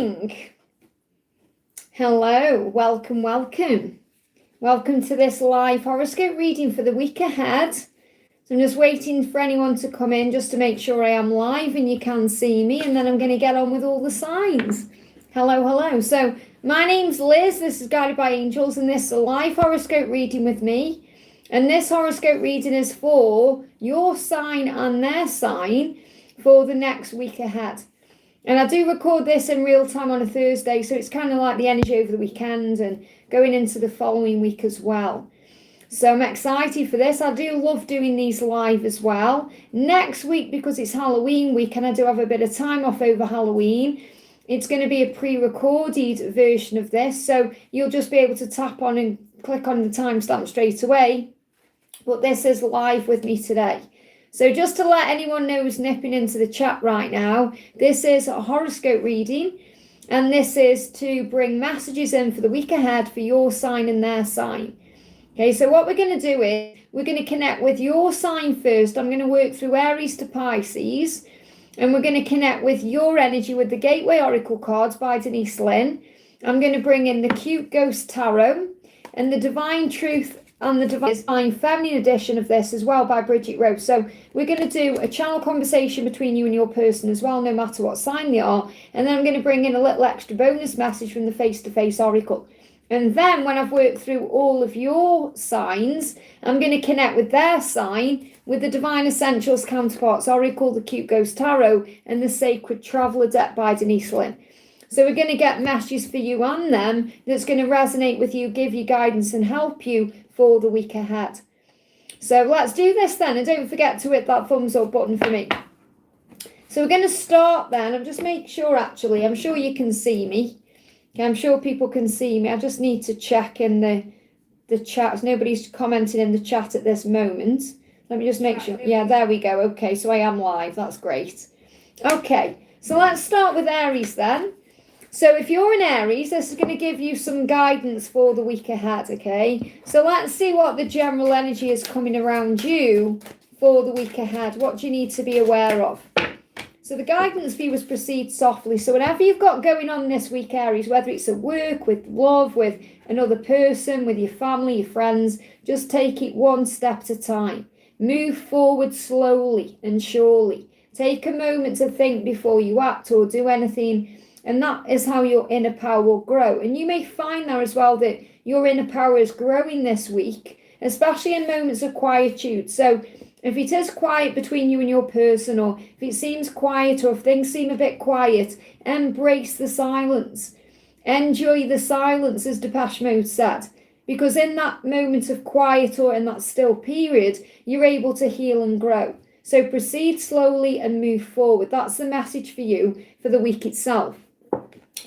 morning. Hello, welcome. Welcome to this live horoscope reading for the week ahead. So I'm just waiting for anyone to come in just to make sure I am live and you can see me, and then I'm going to get on with all the signs. Hello. So my name's Liz, this is Guided by Angels, and this is a live horoscope reading with me. And this horoscope reading is for your sign and their sign for the next week ahead. And I do record this in real time on a Thursday, so it's kind of like the energy over the weekend and going into the following week as well. So I'm excited for this. I do love doing these live as well. Next week, because it's Halloween week and I do have a bit of time off over Halloween, it's going to be a pre-recorded version of this. So you'll just be able to tap on and click on the timestamp straight away. But this is live with me today. So just to let anyone know who's nipping into the chat right now, this is a horoscope reading, and this is to bring messages in for the week ahead for your sign and their sign. Okay, so what we're going to do is we're going to connect with your sign first. I'm going to work through Aries to Pisces, and we're going to connect with your energy with the Gateway Oracle cards by Denise, Linn. I'm going to bring in the Cute Ghost Tarot and the Divine Truth and the Divine Feminine edition of this as well by Bridget. So we're going to do a channel conversation between you and your person as well, no matter what sign they are. And then I'm going to bring in a little extra bonus message from the face-to-face oracle. And then when I've worked through all of your signs, I'm going to connect with their sign with the Divine Essentials Counterparts Oracle, the Cute Ghost Tarot, and the Sacred Traveller deck by Denise, Linn. So we're going to get messages for you and them that's going to resonate with you, give you guidance and help you for the week ahead. So let's do this then, and don't forget to hit that thumbs up button for me. So we're going to start then. I'm just making sure, actually, I'm sure you can see me. Okay, I'm sure people can see me. I just need to check in the chat. Nobody's commenting in the chat at this moment. Let me just make sure. Yeah, there we go. Okay, so I am live. That's great. Okay, so let's start with Aries then. So if you're in Aries, this is going to give you some guidance for the week ahead, okay? So let's see what the general energy is coming around you for the week ahead. What do you need to be aware of? So the guidance for you is proceed softly. So whatever you've got going on this week, Aries, whether it's at work, with love, with another person, with your family, your friends, just take it one step at a time. Move forward slowly and surely. Take a moment to think before you act or do anything. And that is how your inner power will grow. And you may find there as well that your inner power is growing this week, especially in moments of quietude. So if it is quiet between you and your person, or if it seems quiet, or if things seem a bit quiet, embrace the silence. Enjoy the silence, as Depeche Mode said. Because in that moment of quiet or in that still period, you're able to heal and grow. So proceed slowly and move forward. That's the message for you for the week itself.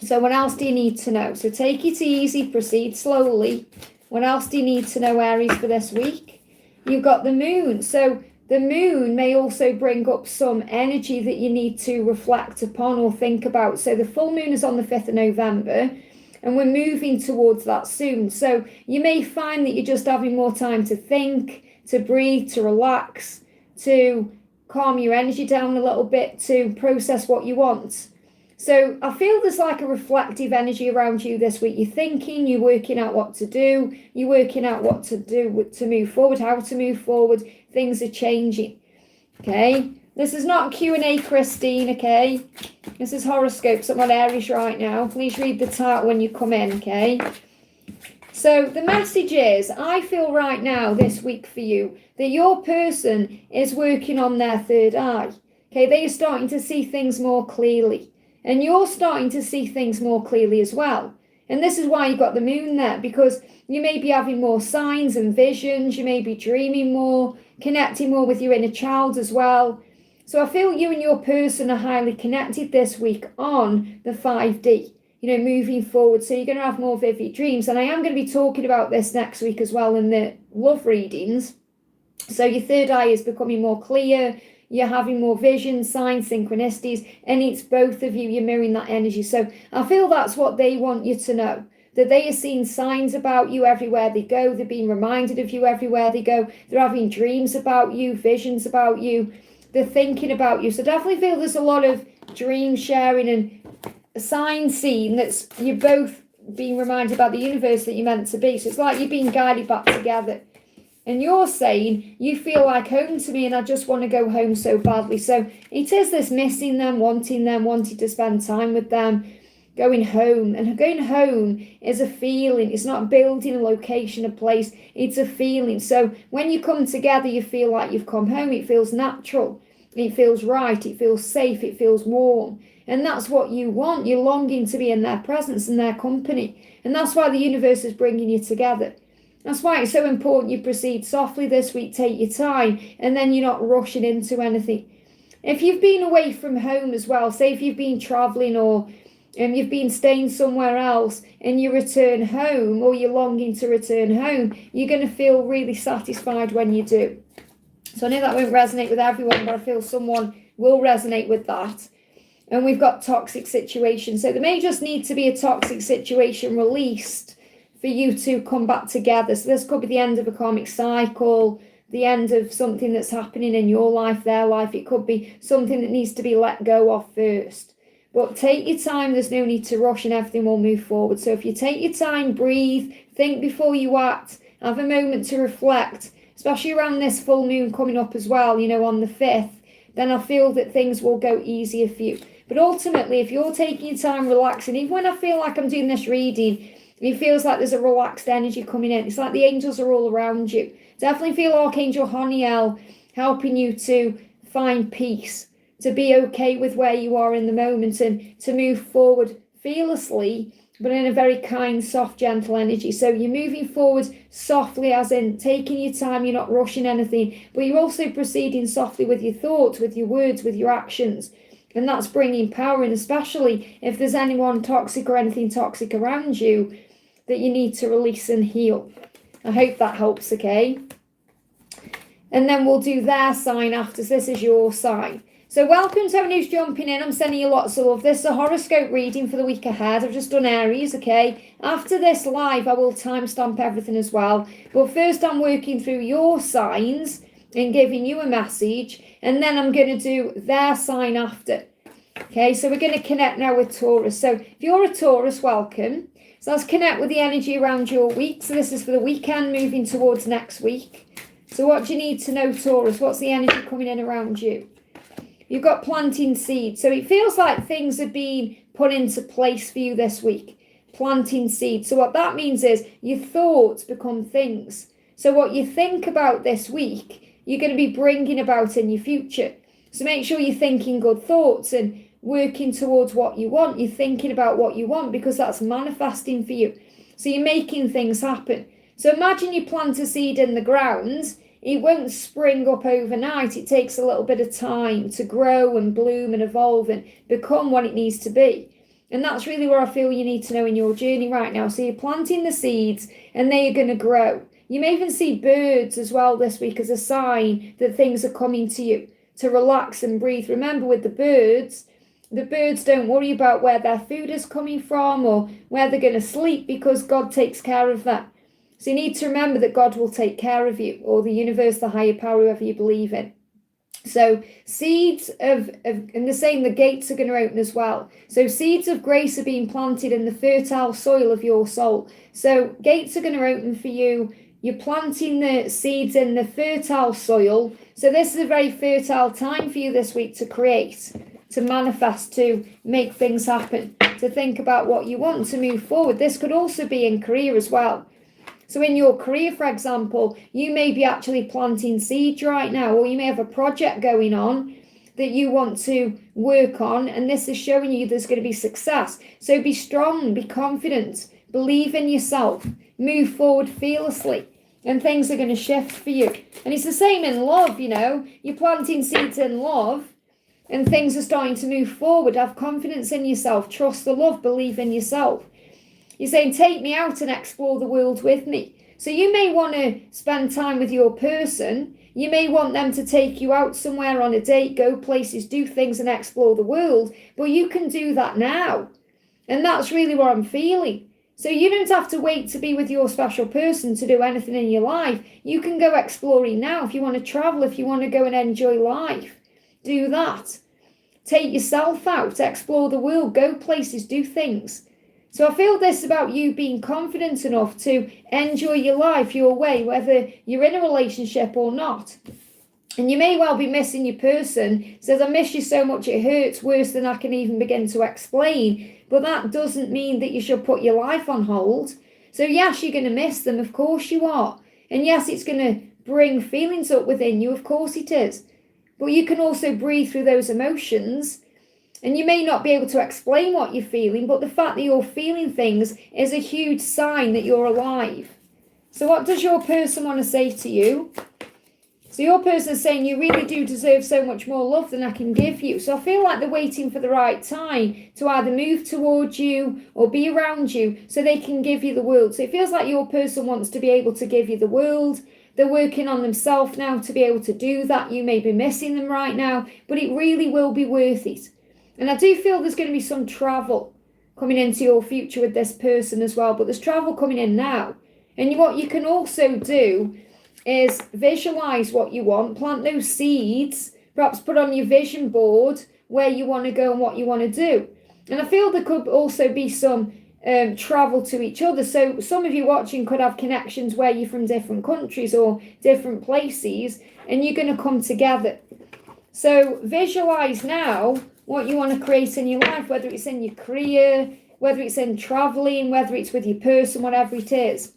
So what else do you need to know? So take it easy, proceed slowly. What else do you need to know, Aries, for this week? You've got the moon. So the moon may also bring up some energy that you need to reflect upon or think about. So the full moon is on the 5th of November, and we're moving towards that soon. So you may find that you're just having more time to think, to breathe, to relax, to calm your energy down a little bit, to process what you want. So I feel there's like a reflective energy around you this week. You're thinking, you're working out what to do, you're working out what to do to move forward, how to move forward. Things are changing, okay? This is not Q&A, Christine, okay? This is horoscopes. I'm on Aries right now. Please read the title when you come in, okay? So the message is, I feel right now this week for you that your person is working on their third eye, okay? They are starting to see things more clearly. And you're starting to see things more clearly as well. And this is why you got the moon there, because you may be having more signs and visions. You may be dreaming more, connecting more with your inner child as well. So I feel you and your person are highly connected this week on the 5D, you know, moving forward. So you're going to have more vivid dreams. And I am going to be talking about this next week as well in the love readings. So your third eye is becoming more clear. You're having more vision, signs, synchronicities, and it's both of you, you're mirroring that energy. So I feel that's what they want you to know, that they are seeing signs about you everywhere they go. They're being reminded of you everywhere they go. They're having dreams about you, visions about you. They're thinking about you. So definitely feel there's a lot of dream sharing and sign scene that's you're both being reminded about the universe that you're meant to be. So it's like you're being guided back together. And you're saying, you feel like home to me and I just want to go home so badly. So it is this missing them, wanting to spend time with them, going home. And going home is a feeling. It's not building a location, a place. It's a feeling. So when you come together, you feel like you've come home. It feels natural. It feels right. It feels safe. It feels warm. And that's what you want. You're longing to be in their presence and their company. And that's why the universe is bringing you together. That's why it's so important you proceed softly this week, take your time, and then you're not rushing into anything. If you've been away from home as well, say if you've been travelling or you've been staying somewhere else and you return home or you're longing to return home, you're going to feel really satisfied when you do. So I know that won't resonate with everyone, but I feel someone will resonate with that. And we've got toxic situations. So there may just need to be a toxic situation released for you to come back together. So this could be the end of a karmic cycle, the end of something that's happening in your life, their life. It could be something that needs to be let go of first. But take your time. There's no need to rush and everything will move forward. So if you take your time, breathe, think before you act, have a moment to reflect, especially around this full moon coming up as well, on the 5th, then I feel that things will go easier for you. But ultimately, if you're taking your time, relaxing, even when I feel like I'm doing this reading, it feels like there's a relaxed energy coming in. It's like the angels are all around you. Definitely feel Archangel Haniel helping you to find peace, to be okay with where you are in the moment and to move forward fearlessly, but in a very kind, soft, gentle energy. So you're moving forward softly, as in taking your time, you're not rushing anything, but you're also proceeding softly with your thoughts, with your words, with your actions. And that's bringing power in, especially if there's anyone toxic or anything toxic around you that you need to release and heal. I hope that helps, okay? And then we'll do their sign after. So this is your sign. So welcome to everyone who's jumping in. I'm sending you lots of love. This is a horoscope reading for the week ahead. I've just done Aries, okay? After this live, I will timestamp everything as well. But first, I'm working through your signs and giving you a message. And then I'm going to do their sign after. Okay, so we're going to connect now with Taurus. So if you're a Taurus, welcome. So let's connect with the energy around your week. So this is for the weekend, moving towards next week. So what do you need to know, Taurus? What's the energy coming in around you? You've got planting seeds. So it feels like things are being put into place for you this week. Planting seeds. So what that means is your thoughts become things. So what you think about this week, you're going to be bringing about in your future. So make sure you're thinking good thoughts and working towards what you want. You're thinking about what you want because that's manifesting for you. So you're making things happen. So imagine you plant a seed in the ground. It won't spring up overnight. It takes a little bit of time to grow and bloom and evolve and become what it needs to be. And that's really where I feel you need to know in your journey right now. So you're planting the seeds and they are going to grow. You may even see birds as well this week as a sign that things are coming to you, to relax and breathe. Remember, with the birds don't worry about where their food is coming from or where they're going to sleep because God takes care of that. So you need to remember that God will take care of you, or the universe, the higher power, whoever you believe in. So seeds and they're saying the gates are going to open as well. So seeds of grace are being planted in the fertile soil of your soul. So gates are going to open for you. You're planting the seeds in the fertile soil. So this is a very fertile time for you this week to create, to manifest, to make things happen, to think about what you want, to move forward. This could also be in career as well. So in your career, for example, you may be actually planting seeds right now, or you may have a project going on that you want to work on, and this is showing you there's going to be success. So be strong, be confident, believe in yourself, move forward fearlessly, and things are going to shift for you. And it's the same in love, you're planting seeds in love, and things are starting to move forward. Have confidence in yourself, trust the love, believe in yourself. You're saying, take me out and explore the world with me. So you may want to spend time with your person. You may want them to take you out somewhere on a date, go places, do things and explore the world. But you can do that now. And that's really what I'm feeling. So you don't have to wait to be with your special person to do anything in your life. You can go exploring now. If you want to travel, if you want to go and enjoy life, do that. take yourself out, explore the world, go places, do things. So I feel this about you being confident enough to enjoy your life your way, whether you're in a relationship or not. And you may well be missing your person. Says, I miss you so much it hurts worse than I can even begin to explain. But that doesn't mean that you should put your life on hold. So yes, you're going to miss them. Of course you are. And yes, it's going to bring feelings up within you. Of course it is. But you can also breathe through those emotions. And you may not be able to explain what you're feeling, but the fact that you're feeling things is a huge sign that you're alive. So what does your person want to say to you? So your person is saying, you really do deserve so much more love than I can give you. So I feel like they're waiting for the right time to either move towards you or be around you so they can give you the world. So it feels like your person wants to be able to give you the world. They're working on themselves now to be able to do that. You may be missing them right now, but it really will be worth it. And I do feel there's going to be some travel coming into your future with this person as well. But there's travel coming in now. And what you can also do is visualize what you want, plant those seeds, perhaps put on your vision board where you want to go and what you want to do. And I feel there could also be some travel to each other. So some of you watching could have connections where you're from different countries or different places and you're going to come together. So visualize now what you want to create in your life, whether it's in your career, whether it's in traveling, whether it's with your person, whatever it is.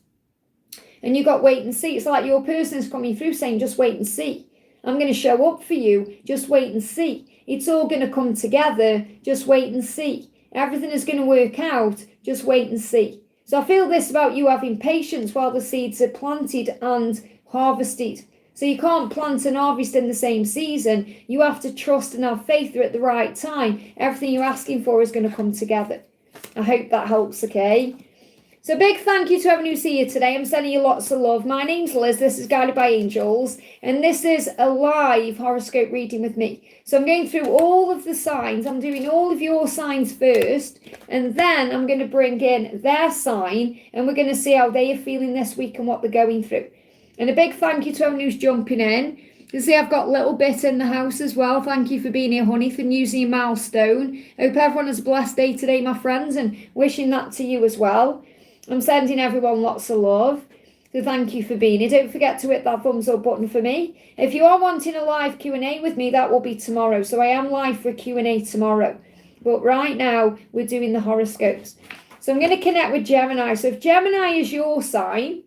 And you got wait and see. It's like your person is coming through saying, just wait and see. I'm going to show up for you. Just wait and see. It's all going to come together. Just wait and see. Everything is going to work out. Just wait and see. So I feel this about you having patience while the seeds are planted and harvested. So you can't plant and harvest in the same season. You have to trust and have faith that at the right time, everything you're asking for is going to come together. I hope that helps, okay? So big thank you to everyone who's here today. I'm sending you lots of love. My name's Liz. This is Guided by Angels. And this is a live horoscope reading with me. So I'm going through all of the signs. I'm doing all of your signs first. And then I'm going to bring in their sign. And we're going to see how they are feeling this week and what they're going through. And a big thank you to everyone who's jumping in. You see I've got Little Bit in the house as well. Thank you for being here, honey, for using your milestone. Hope everyone has a blessed day today, my friends. And wishing that to you as well. I'm sending everyone lots of love. So thank you for being here. Don't forget to hit that thumbs up button for me. If you are wanting a live Q&A with me, that will be tomorrow. So I am live for a Q&A tomorrow. But right now, we're doing the horoscopes. So I'm going to connect with Gemini. So if Gemini is your sign,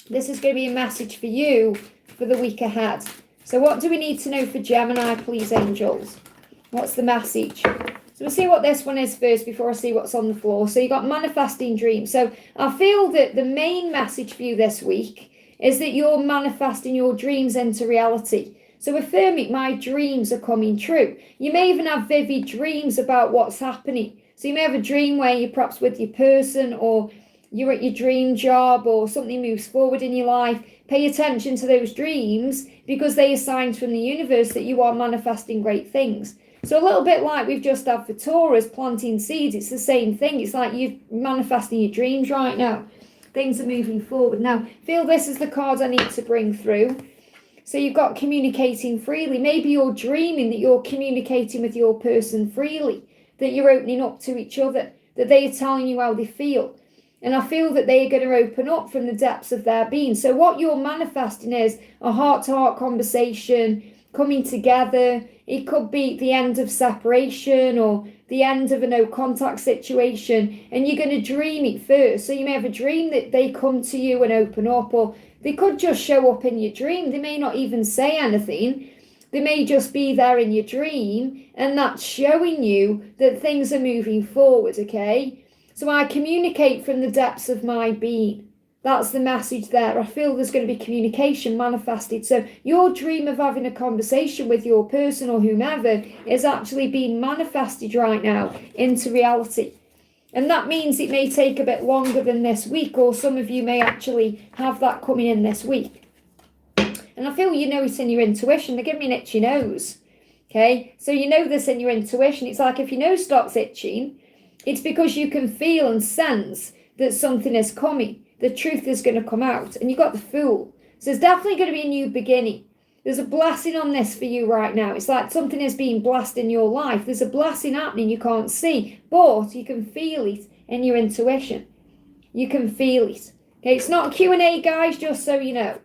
this is going to be a message for you for the week ahead. So what do we need to know for Gemini, please, angels? What's the message? So we'll see what this one is first before I see what's on the floor. So you got manifesting dreams. So I feel that the main message for you this week is that you're manifesting your dreams into reality. So affirming, my dreams are coming true. You may even have vivid dreams about what's happening. So you may have a dream where you're perhaps with your person or you're at your dream job or something moves forward in your life. Pay attention to those dreams because they are signs from the universe that you are manifesting great things. So a little bit like we've just had for Taurus, planting seeds, it's the same thing. It's like you're manifesting your dreams right now. Things are moving forward. Now, feel this is the card I need to bring through. So you've got communicating freely. Maybe you're dreaming that you're communicating with your person freely, that you're opening up to each other, that they are telling you how they feel. And I feel that they are going to open up from the depths of their being. So what you're manifesting is a heart-to-heart conversation, coming together. It could be the end of separation or the end of a no contact situation, and you're going to dream it first. So you may have a dream that they come to you and open up, or they could just show up in your dream. They may not even say anything. They may just be there in your dream, and that's showing you that things are moving forward, okay? So I communicate from the depths of my being. That's the message there. I feel there's going to be communication manifested. So your dream of having a conversation with your person or whomever is actually being manifested right now into reality. And that means it may take a bit longer than this week, or some of you may actually have that coming in this week. And I feel you know it in your intuition. They're giving me an itchy nose. Okay, so you know this in your intuition. It's like if your nose starts itching, it's because you can feel and sense that something is coming. The truth is going to come out. And you've got the Fool. So there's definitely going to be a new beginning. There's a blessing on this for you right now. It's like something is being blessed in your life. There's a blessing happening you can't see, but you can feel it in your intuition. You can feel it. Okay, it's not a Q&A, guys, just so you know.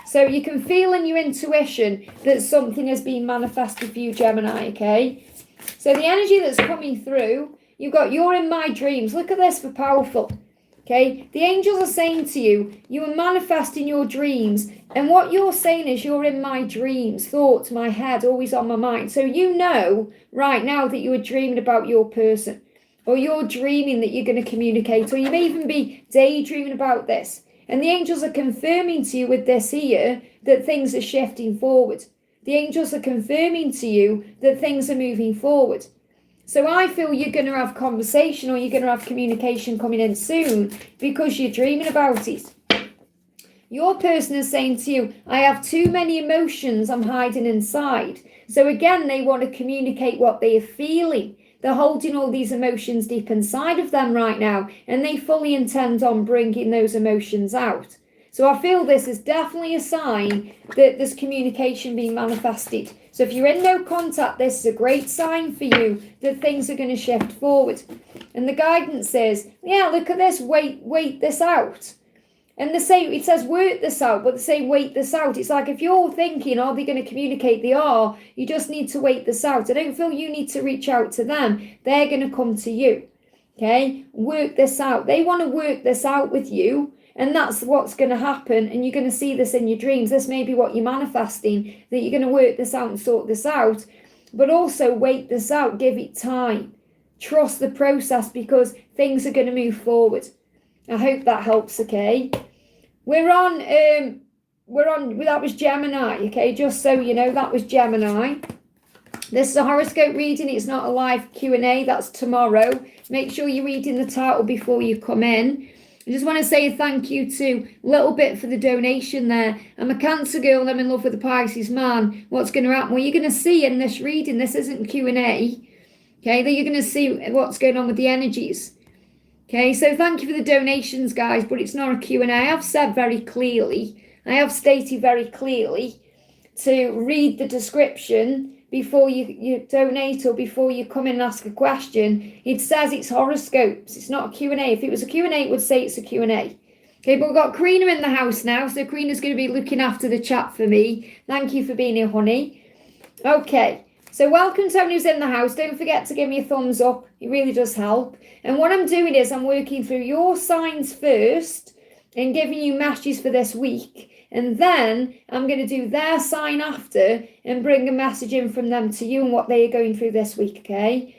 So you can feel in your intuition that something has been manifested for you, Gemini, okay? So the energy that's coming through, you've got you're in my dreams. Look at this for powerful. Okay, the angels are saying to you, you are manifesting your dreams. And what you're saying is you're in my dreams, thoughts, my head, always on my mind. So you know right now that you are dreaming about your person, or you're dreaming that you're going to communicate, or you may even be daydreaming about this. And the angels are confirming to you with this here that things are shifting forward. The angels are confirming to you that things are moving forward. So I feel you're going to have conversation, or you're going to have communication coming in soon because you're dreaming about it. Your person is saying to you, I have too many emotions I'm hiding inside. So again, they want to communicate what they are feeling. They're holding all these emotions deep inside of them right now, and they fully intend on bringing those emotions out. So I feel this is definitely a sign that there's communication being manifested. So if you're in no contact, this is a great sign for you that things are going to shift forward. And the guidance is, yeah, look at this, wait this out. And they say, it says work this out, but they say wait this out. It's like if you're thinking, are they going to communicate? They are. You just need to wait this out. I don't feel you need to reach out to them. They're going to come to you. Okay? Work this out. They want to work this out with you. And that's what's going to happen. And you're going to see this in your dreams. This may be what you're manifesting, that you're going to work this out and sort this out. But also wait this out. Give it time. Trust the process, because things are going to move forward. I hope that helps, okay? We're on, that was Gemini, okay? Just so you know, that was Gemini. This is a horoscope reading. It's not a live Q&A. That's tomorrow. Make sure you're reading the title before you come in. I just want to say a thank you to Little Bit for the donation there. I'm a Cancer girl and I'm in love with a Pisces man. What's going to happen? Well, you're going to see in this reading, this isn't Q&A, okay? That you're going to see what's going on with the energies. Okay, so thank you for the donations, guys, but it's not a Q&A. I have said very clearly, I have stated very clearly to read the description before you donate or before you come in and ask a question. It says it's horoscopes. It's not a Q&A. If it was a Q&A, it would say it's a Q&A. Okay, but we've got Karina in the house now, so Karina's going to be looking after the chat for me. Thank you for being here, honey. Okay. So welcome to everyone who's in the house. Don't forget to give me a thumbs up. It really does help. And what I'm doing is I'm working through your signs first and giving you messages for this week. And then I'm going to do their sign after and bring a message in from them to you and what they are going through this week, okay?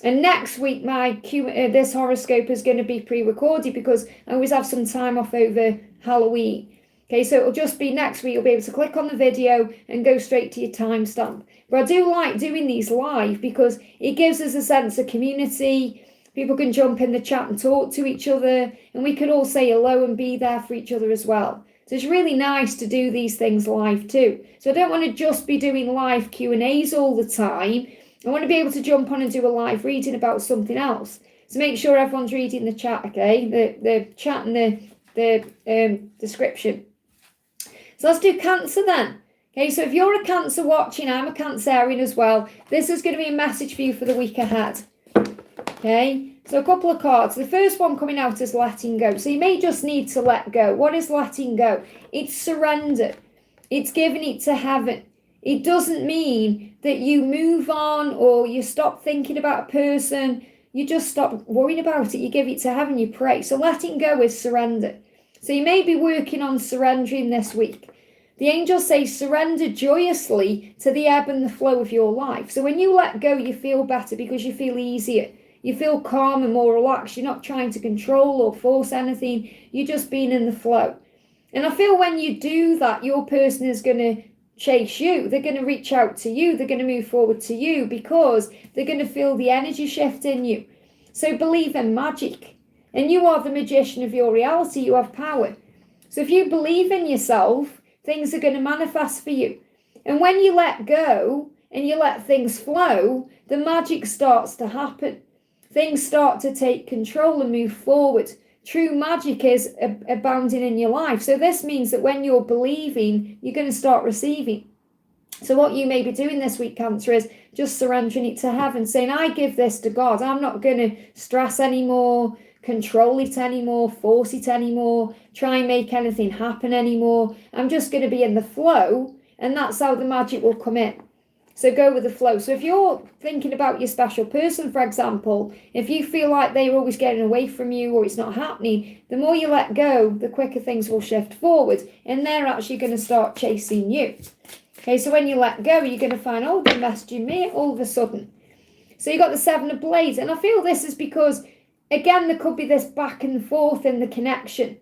And next week, this horoscope is going to be pre-recorded because I always have some time off over Halloween. Okay, so it'll just be next week. You'll be able to click on the video and go straight to your timestamp. But I do like doing these live because it gives us a sense of community. People can jump in the chat and talk to each other, and we can all say hello and be there for each other as well. So it's really nice to do these things live too. So I don't want to just be doing live Q&As all the time. I want to be able to jump on and do a live reading about something else. So make sure everyone's reading the chat, okay? The chat and the description. So let's do Cancer then. Okay, so if you're a Cancer watching, I'm a Cancerian as well. This is going to be a message for you for the week ahead. Okay, so a couple of cards. The first one coming out is letting go. So you may just need to let go. What is letting go? It's surrender. It's giving it to heaven. It doesn't mean that you move on or you stop thinking about a person. You just stop worrying about it. You give it to heaven, you pray. So letting go is surrender. So you may be working on surrendering this week. The angels say surrender joyously to the ebb and the flow of your life. So when you let go, you feel better because you feel easier. You feel calm and more relaxed. You're not trying to control or force anything. You're just being in the flow. And I feel when you do that, your person is going to chase you. They're going to reach out to you. They're going to move forward to you because they're going to feel the energy shift in you. So believe in magic. And you are the magician of your reality. You have power. So if you believe in yourself, things are going to manifest for you. And when you let go and you let things flow, the magic starts to happen. Things start to take control and move forward. True magic is abounding in your life. So this means that when you're believing, you're going to start receiving. So what you may be doing this week, Cancer, is just surrendering it to heaven, saying, I give this to God. I'm not going to stress anymore, control it anymore, force it anymore, try and make anything happen anymore. I'm just going to be in the flow, and that's how the magic will come in. So go with the flow. So if you're thinking about your special person, for example, if you feel like they're always getting away from you or it's not happening, the more you let go, the quicker things will shift forward, and they're actually going to start chasing you. Okay, so when you let go, you're going to find, oh, they're messaging me all of a sudden. So you got the Seven of Blades, and I feel this is because, again, there could be this back and forth in the connection.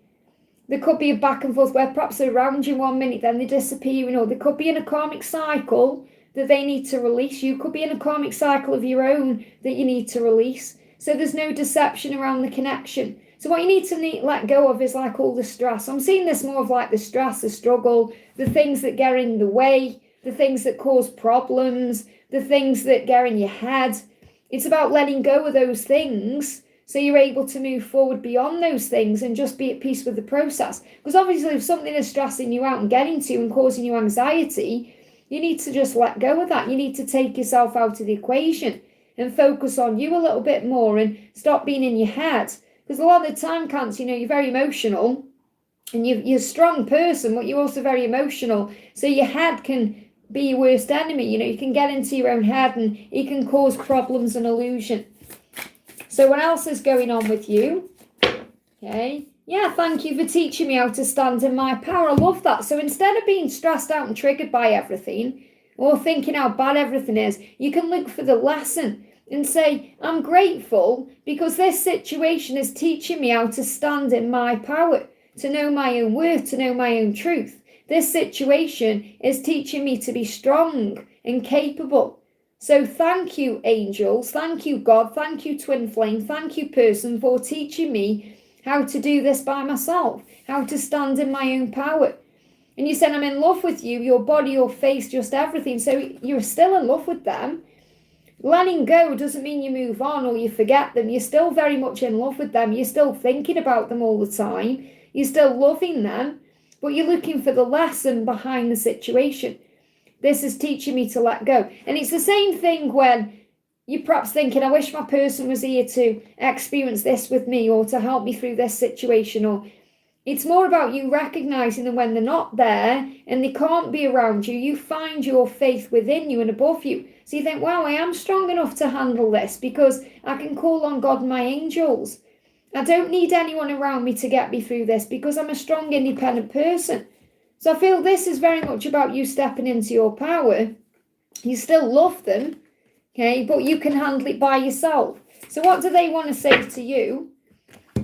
There could be a back and forth where perhaps they're around you 1 minute, then they disappear, or they could be in a karmic cycle that they need to release. You could be in a karmic cycle of your own that you need to release. So there's no deception around the connection. So what you need to let go of is like all the stress. I'm seeing this more of like the stress, the struggle, the things that get in the way, the things that cause problems, the things that get in your head. It's about letting go of those things so you're able to move forward beyond those things and just be at peace with the process. Because obviously if something is stressing you out and getting to you and causing you anxiety, you need to just let go of that. You need to take yourself out of the equation and focus on you a little bit more and stop being in your head. Because a lot of the time, Cancer, you're very emotional and you're a strong person, but you're also very emotional. So your head can be your worst enemy. You can get into your own head and it can cause problems and illusion. So what else is going on with you? Okay. Yeah, thank you for teaching me how to stand in my power. I love that. So instead of being stressed out and triggered by everything or thinking how bad everything is, you can look for the lesson and say, I'm grateful because this situation is teaching me how to stand in my power, to know my own worth, to know my own truth. This situation is teaching me to be strong and capable. So thank you, angels. Thank you, God. Thank you, twin flame. Thank you, person, for teaching me how to do this by myself, how to stand in my own power. And you said, I'm in love with you, your body, your face, just everything. So you're still in love with them. Letting go doesn't mean you move on or you forget them. You're still very much in love with them. You're still thinking about them all the time. You're still loving them, but you're looking for the lesson behind the situation. This is teaching me to let go. And it's the same thing when you're perhaps thinking, I wish my person was here to experience this with me or to help me through this situation. Or it's more about you recognizing that when they're not there and they can't be around you, you find your faith within you and above you. So you think, wow, I am strong enough to handle this because I can call on God and my angels. I don't need anyone around me to get me through this because I'm a strong, independent person. So I feel this is very much about you stepping into your power. You still love them, okay, but you can handle it by yourself. So what do they want to say to you?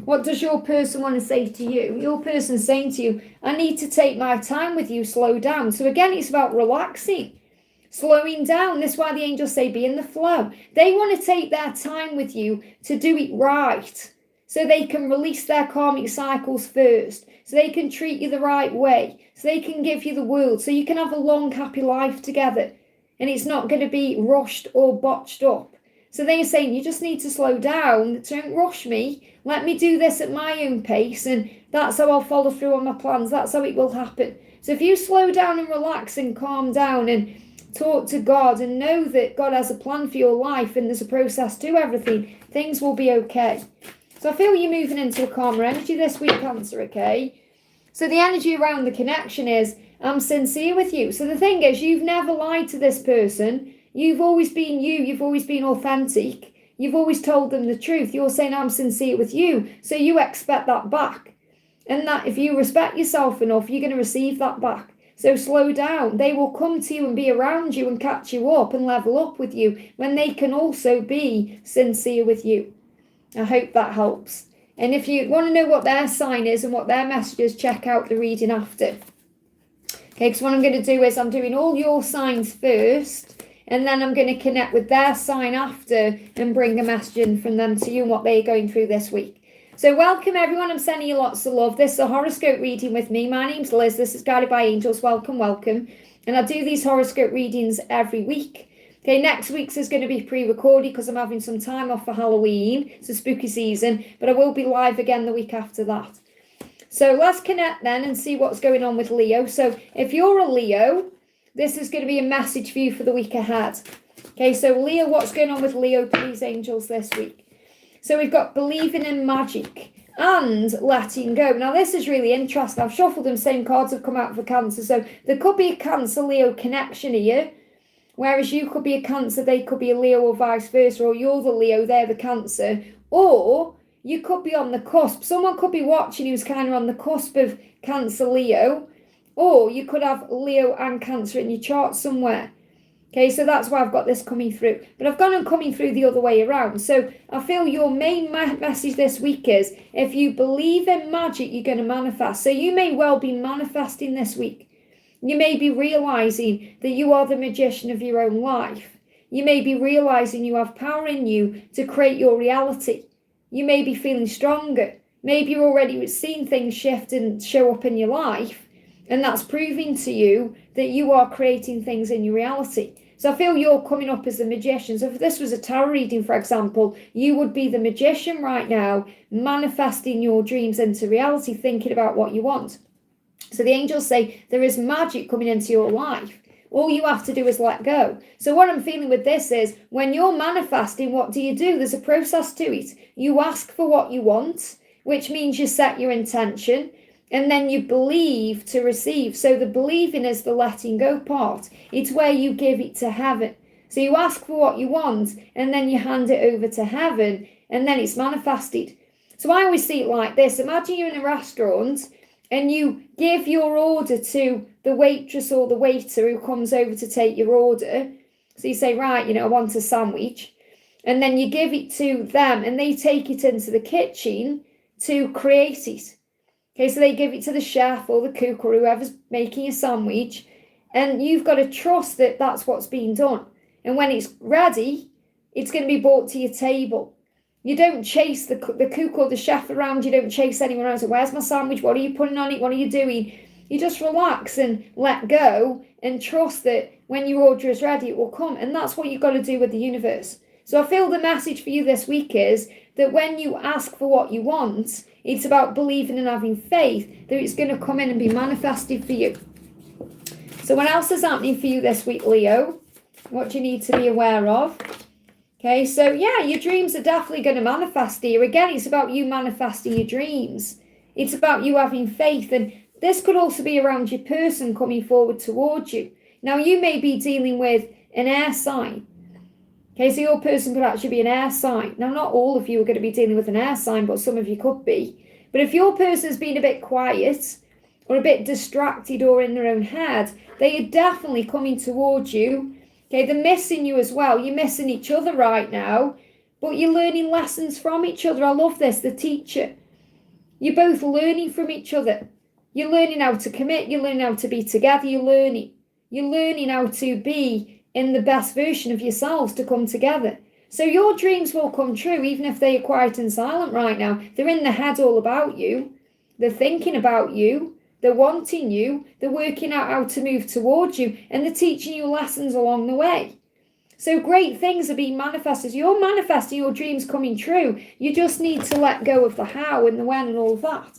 What does your person want to say to you? Your person's saying to you, I need to take my time with you, slow down. So again, it's about relaxing, slowing down. That's why the angels say be in the flow. They want to take their time with you to do it right, so they can release their karmic cycles first, so they can treat you the right way, so they can give you the world, so you can have a long, happy life together. And it's not going to be rushed or botched up. So they're saying, you just need to slow down. Don't rush me. Let me do this at my own pace. And that's how I'll follow through on my plans. That's how it will happen. So if you slow down and relax and calm down and talk to God and know that God has a plan for your life and there's a process to everything, things will be okay. So I feel you're moving into a calmer energy this week, Cancer, okay? So the energy around the connection is, I'm sincere with you. So the thing is, you've never lied to this person. You've always been you. You've always been authentic. You've always told them the truth. You're saying, I'm sincere with you. So you expect that back. And that if you respect yourself enough, you're going to receive that back. So slow down. They will come to you and be around you and catch you up and level up with you when they can also be sincere with you. I hope that helps. And if you want to know what their sign is and what their message is, check out the reading after. Okay, because what I'm going to do is I'm doing all your signs first, and then I'm going to connect with their sign after and bring a message in from them to you and what they're going through this week. So welcome everyone. I'm sending you lots of love. This is a horoscope reading with me. My name's Liz. This is Guided by Angels. Welcome, welcome. And I do these horoscope readings every week. Okay, next week's is going to be pre-recorded because I'm having some time off for Halloween. It's a spooky season, but I will be live again the week after that. So let's connect then and see what's going on with Leo. So if you're a Leo, this is going to be a message for you for the week ahead. Okay, so Leo, what's going on with Leo, please, angels, this week? So we've got believing in magic and letting go. Now, this is really interesting. I've shuffled them, same cards have come out for Cancer. So there could be a Cancer-Leo connection here, whereas you could be a Cancer, they could be a Leo, or vice versa, or you're the Leo, they're the Cancer. Or you could be on the cusp. Someone could be watching who's kind of on the cusp of Cancer-Leo, or you could have Leo and Cancer in your chart somewhere. Okay, so that's why I've got this coming through. But I've got them coming through the other way around. So I feel your main message this week is, if you believe in magic, you're going to manifest. So you may well be manifesting this week. You may be realizing that you are the magician of your own life. You may be realizing you have power in you to create your reality. You may be feeling stronger. Maybe you're already seeing things shift and show up in your life. And that's proving to you that you are creating things in your reality. So I feel you're coming up as the magician. So if this was a tarot reading, for example, you would be the magician right now, manifesting your dreams into reality, thinking about what you want. So the angels say there is magic coming into your life. All you have to do is let go. So what I'm feeling with this is, when you're manifesting, what do? There's a process to it. You ask for what you want, which means you set your intention. And then you believe to receive. So the believing is the letting go part. It's where you give it to heaven. So you ask for what you want, and then you hand it over to heaven, and then it's manifested. So I always see it like this. Imagine you're in a restaurant and you give your order to the waitress or the waiter who comes over to take your order. So you say, right, I want a sandwich. And then you give it to them, and they take it into the kitchen to create it. Okay, so they give it to the chef or the cook or whoever's making a sandwich, and you've got to trust that that's what's being done. And when it's ready, it's going to be brought to your table. You don't chase the cook or the chef around. You don't chase anyone else. Where's my sandwich? What are you putting on it? What are you doing? You just relax and let go and trust that when your order is ready, it will come. And that's what you've got to do with the universe. So I feel the message for you this week is that when you ask for what you want, it's about believing and having faith that it's going to come in and be manifested for you. So what else is happening for you this week, Leo? What do you need to be aware of? Okay, so yeah, your dreams are definitely going to manifest here. Again, it's about you manifesting your dreams. It's about you having faith. And this could also be around your person coming forward towards you. Now, you may be dealing with an air sign. Okay, so your person could actually be an air sign. Now, not all of you are going to be dealing with an air sign, but some of you could be. But if your person's been a bit quiet or a bit distracted or in their own head, they are definitely coming towards you. Okay, they're missing you as well. You're missing each other right now, but you're learning lessons from each other. I love this, the teacher. You're both learning from each other. You're learning how to commit. You're learning how to be together. You're learning how to be in the best version of yourselves to come together. So your dreams will come true, even if they are quiet and silent right now. They're in the head all about you. They're thinking about you. They're wanting you. They're working out how to move towards you. And they're teaching you lessons along the way. So great things are being manifested. You're manifesting your dreams coming true. You just need to let go of the how and the when and all of that.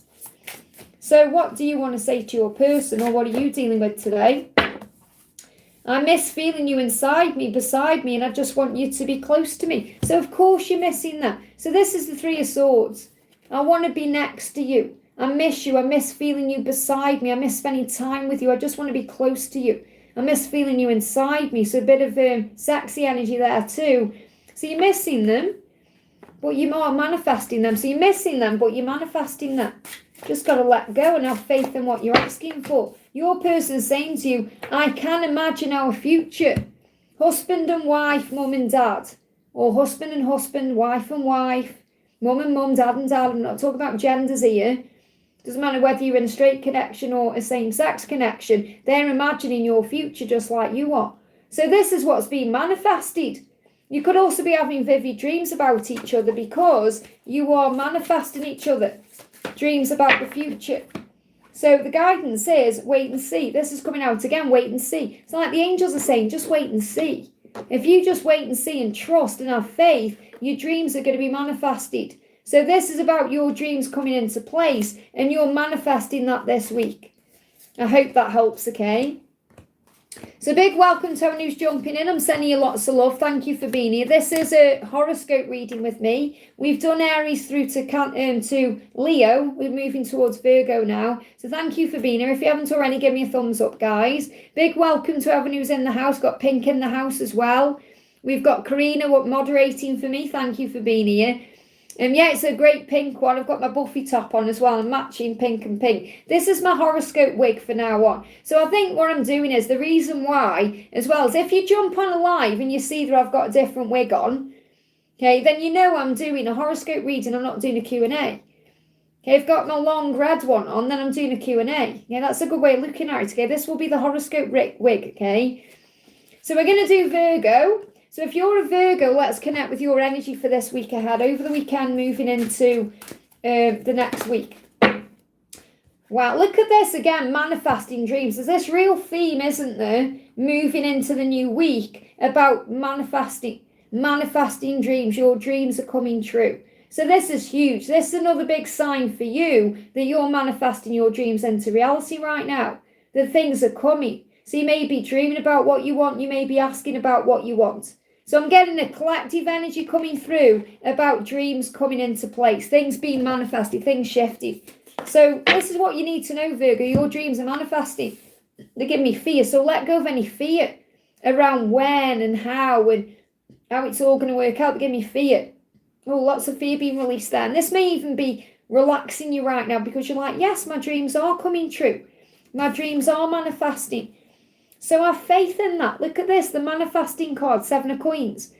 So what do you want to say to your person, or what are you dealing with today? I miss feeling you inside me, beside me, and I just want you to be close to me. So of course you're missing that. So this is the Three of Swords. I want to be next to you. I miss you. I miss feeling you beside me. I miss spending time with you. I just want to be close to you. I miss feeling you inside me. So a bit of sexy energy there too. So you're missing them, but you are manifesting them. So you're missing them, but you're manifesting them. Just got to let go and have faith in what you're asking for. Your person saying to you, I can imagine our future. Husband and wife, mum and dad. Or husband and husband, wife and wife. Mum and mum, dad and dad. I'm not talking about genders here. Doesn't matter whether you're in a straight connection or a same-sex connection. They're imagining your future just like you are. So this is what's being manifested. You could also be having vivid dreams about each other because you are manifesting each other. Dreams about the future. So the guidance is wait and see. This is coming out again, wait and see. It's like the angels are saying, just wait and see. If you just wait and see and trust and have faith, your dreams are going to be manifested. So this is about your dreams coming into place, and you're manifesting that this week. I hope that helps, okay? So big welcome to anyone who's jumping in. I'm sending you lots of love. Thank you for being here. This is a horoscope reading with me. We've done Aries through to Leo. We're moving towards Virgo now. So thank you for being here. If you haven't already, give me a thumbs up, guys. Big welcome to everyone who's in the house. Got Pink in the house as well. We've got Karina moderating for me. Thank you for being here. Yeah, it's a great pink one. I've got my Buffy top on as well, and matching pink and pink. This is my horoscope wig for now on. So I think what I'm doing is, the reason why, as well, is if you jump on a live and you see that I've got a different wig on, okay, then you know I'm doing a horoscope reading. I'm not doing a Q&A. Okay, I've got my long red one on, then I'm doing a Q&A. Yeah, that's a good way of looking at it. Okay, this will be the horoscope wig, okay? So we're going to do Virgo. So if you're a Virgo, let's connect with your energy for this week ahead, over the weekend, moving into the next week. Wow, look at this again, manifesting dreams. There's this real theme, isn't there, moving into the new week about manifesting dreams. Your dreams are coming true. So this is huge. This is another big sign for you that you're manifesting your dreams into reality right now, that things are coming. So you may be dreaming about what you want. You may be asking about what you want. So I'm getting a collective energy coming through about dreams coming into place, things being manifested, things shifting. So this is what you need to know, Virgo. Your dreams are manifesting. They give me fear. So let go of any fear around when and how it's all going to work out. They give me fear. Oh, lots of fear being released there. And this may even be relaxing you right now, because you're like, yes, my dreams are coming true. My dreams are manifesting. So have faith in that. Look at this, the manifesting card, 7 of Coins.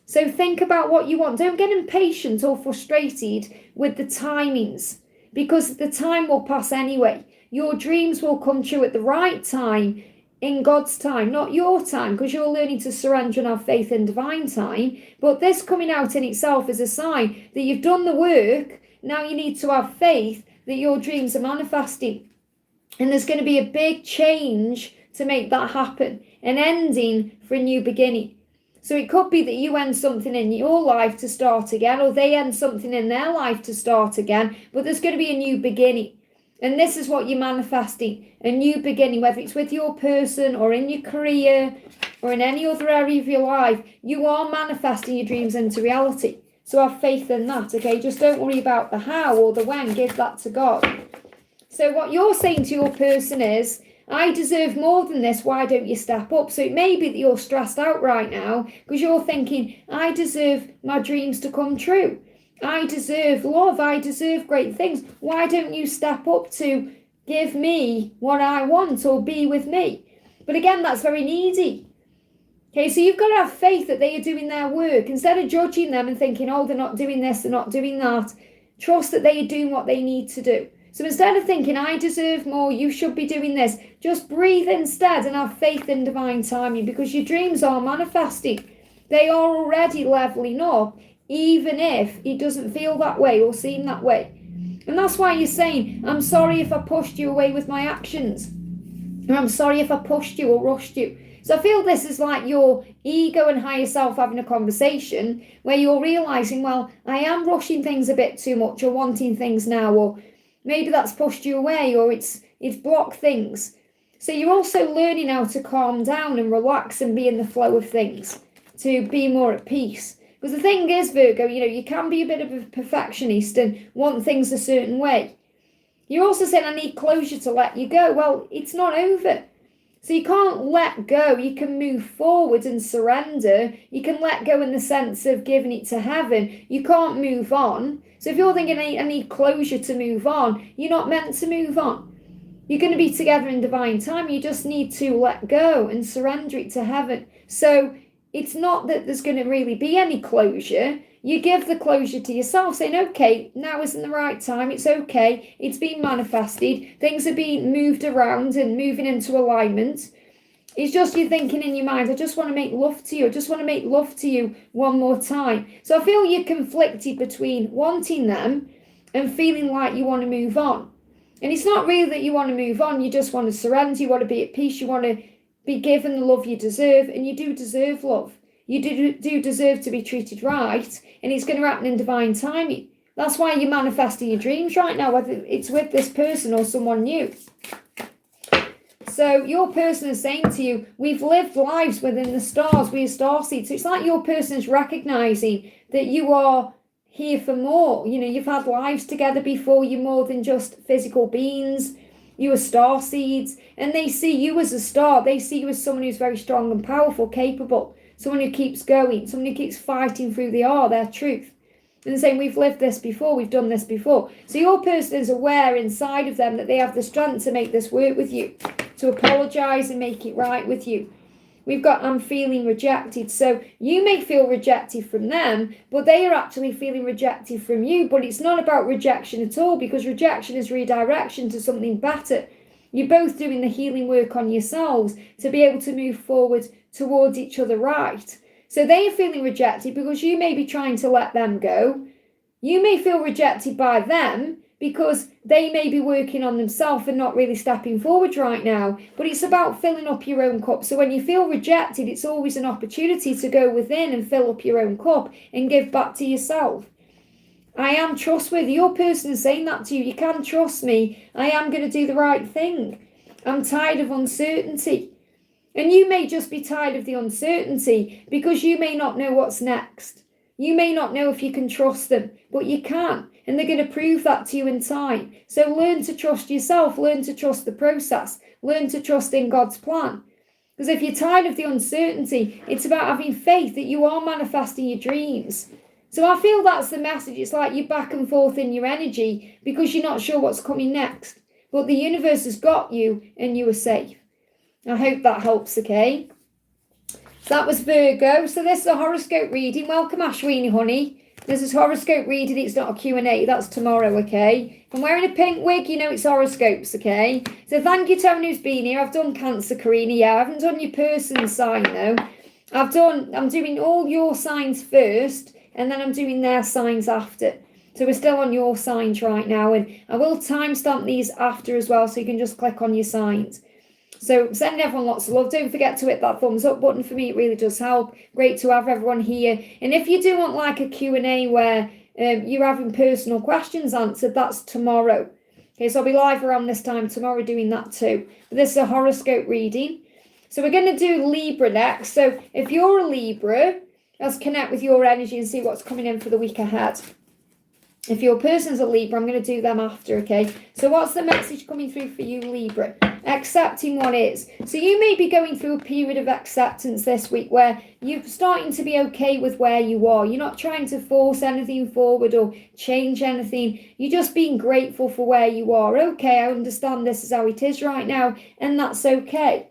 So think about what you want. Don't get impatient or frustrated with the timings, because the time will pass anyway. Your dreams will come true at the right time, in God's time, not your time, because you're learning to surrender and have faith in divine time. But this coming out in itself is a sign that you've done the work. Now you need to have faith that your dreams are manifesting. And there's going to be a big change to make that happen, an ending for a new beginning. So it could be that you end something in your life to start again, or they end something in their life to start again, but there's going to be a new beginning. And this is what you're manifesting, a new beginning, whether it's with your person or in your career or in any other area of your life. You are manifesting your dreams into reality. So have faith in that, okay? Just don't worry about the how or the when. Give that to God. So what you're saying to your person is, I deserve more than this. Why don't you step up? So it may be that you're stressed out right now because you're thinking, I deserve my dreams to come true. I deserve love. I deserve great things. Why don't you step up to give me what I want or be with me? But again, that's very needy. Okay, so you've got to have faith that they are doing their work. Instead of judging them and thinking, oh, they're not doing this, they're not doing that, trust that they are doing what they need to do. So instead of thinking, I deserve more, you should be doing this, just breathe instead and have faith in divine timing, because your dreams are manifesting. They are already leveling up, even if it doesn't feel that way or seem that way. And that's why you're saying, I'm sorry if I pushed you away with my actions. Or I'm sorry if I pushed you or rushed you. So I feel this is like your ego and higher self having a conversation where you're realising, well, I am rushing things a bit too much, or wanting things now, or maybe that's pushed you away, or it's blocked things. So you're also learning how to calm down and relax and be in the flow of things, to be more at peace. Because the thing is, Virgo, you can be a bit of a perfectionist and want things a certain way. You're also saying, I need closure to let you go. Well, it's not over. So you can't let go. You can move forward and surrender. You can let go in the sense of giving it to heaven. You can't move on. So if you're thinking, I need closure to move on, you're not meant to move on. You're going to be together in divine time. You just need to let go and surrender it to heaven. So it's not that there's going to really be any closure. You give the closure to yourself, saying, okay, now isn't the right time. It's okay. It's been manifested. Things are being moved around and moving into alignment. It's just you thinking in your mind, I just want to make love to you. I just want to make love to you one more time. So I feel you're conflicted between wanting them and feeling like you want to move on. And it's not really that you want to move on. You just want to surrender. You want to be at peace. You want to be given the love you deserve. And you do deserve love. You do deserve to be treated right. And it's going to happen in divine timing. That's why you're manifesting your dreams right now, whether it's with this person or someone new. So your person is saying to you, we've lived lives within the stars. We are starseeds. So it's like your person is recognizing that you are here for more. You know, you've had lives together before. You're more than just physical beings. You are star seeds, and they see you as a star. They see you as someone who's very strong and powerful, capable, someone who keeps going, someone who keeps fighting through their truth. And saying, we've lived this before, we've done this before. So your person is aware inside of them that they have the strength to make this work with you, to apologize and make it right with you. We've got, I'm feeling rejected. So you may feel rejected from them, but they are actually feeling rejected from you. But it's not about rejection at all, because rejection is redirection to something better. You're both doing the healing work on yourselves to be able to move forward towards each other right. So they are feeling rejected because you may be trying to let them go. You may feel rejected by them because they may be working on themselves and not really stepping forward right now. But it's about filling up your own cup. So when you feel rejected, it's always an opportunity to go within and fill up your own cup and give back to yourself. I am trustworthy. Your person is saying that to you. You can trust me. I am going to do the right thing. I'm tired of uncertainty. And you may just be tired of the uncertainty because you may not know what's next. You may not know if you can trust them, but you can. And they're going to prove that to you in time. So learn to trust yourself. Learn to trust the process. Learn to trust in God's plan. Because if you're tired of the uncertainty, it's about having faith that you are manifesting your dreams. So I feel that's the message. It's like you're back and forth in your energy because you're not sure what's coming next. But the universe has got you and you are safe. I hope that helps, okay? So that was Virgo. So this is a horoscope reading. Welcome, Ashwini, honey. This is horoscope reading. It's not a Q&A. That's tomorrow, okay? If I'm wearing a pink wig, you know it's horoscopes, okay? So thank you to everyone who's been here. I've done Cancer, Karina. Yeah, I haven't done your person's sign, though. I'm doing all your signs first, and then I'm doing their signs after. So we're still on your signs right now, and I will timestamp these after as well, so you can just click on your signs. So sending everyone lots of love. Don't forget to hit that thumbs up button for me. It really does help. Great to have everyone here. And if you do want like a Q&A where you're having personal questions answered, that's tomorrow. Okay, so I'll be live around this time tomorrow doing that too. But this is a horoscope reading. So we're going to do Libra next. So if you're a Libra, let's connect with your energy and see what's coming in for the week ahead. If your person's a Libra, I'm going to do them after, okay? So what's the message coming through for you, Libra? Accepting what is. So you may be going through a period of acceptance this week where you're starting to be okay with where you are. You're not trying to force anything forward or change anything. You're just being grateful for where you are. Okay, I understand this is how it is right now, and that's okay.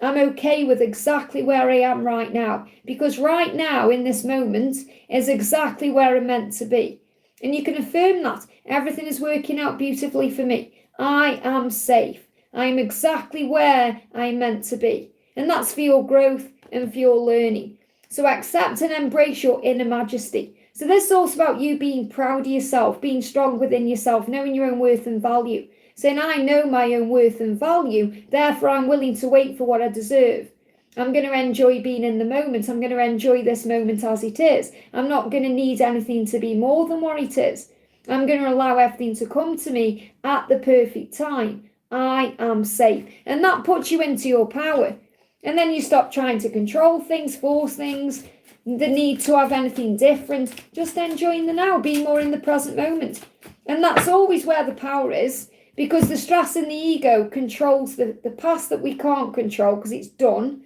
I'm okay with exactly where I am right now, because right now in this moment is exactly where I'm meant to be. And you can affirm that. Everything is working out beautifully for me. I am safe. I am exactly where I'm meant to be. And that's for your growth and for your learning. So accept and embrace your inner majesty. So this is also about you being proud of yourself, being strong within yourself, knowing your own worth and value. Saying, I know my own worth and value, therefore I'm willing to wait for what I deserve. I'm going to enjoy being in the moment. I'm going to enjoy this moment as it is. I'm not going to need anything to be more than what it is. I'm going to allow everything to come to me at the perfect time. I am safe. And that puts you into your power. And then you stop trying to control things, force things, the need to have anything different. Just enjoying the now, being more in the present moment. And that's always where the power is, because the stress and the ego controls the past that we can't control because it's done.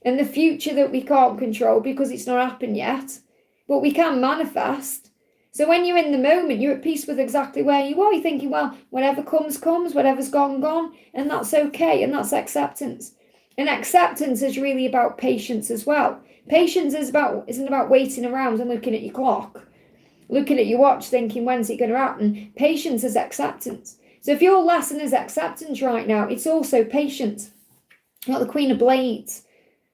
And the future that we can't control because it's not happened yet, but we can manifest. So when you're in the moment, you're at peace with exactly where you are. You're thinking, well, whatever comes, comes, whatever's gone, gone, and that's okay, and that's acceptance. And acceptance is really about patience as well. Patience isn't about waiting around and looking at your clock, looking at your watch, thinking, when's it going to happen? Patience is acceptance. So if your lesson is acceptance right now, it's also patience. You're not the Queen of Blades.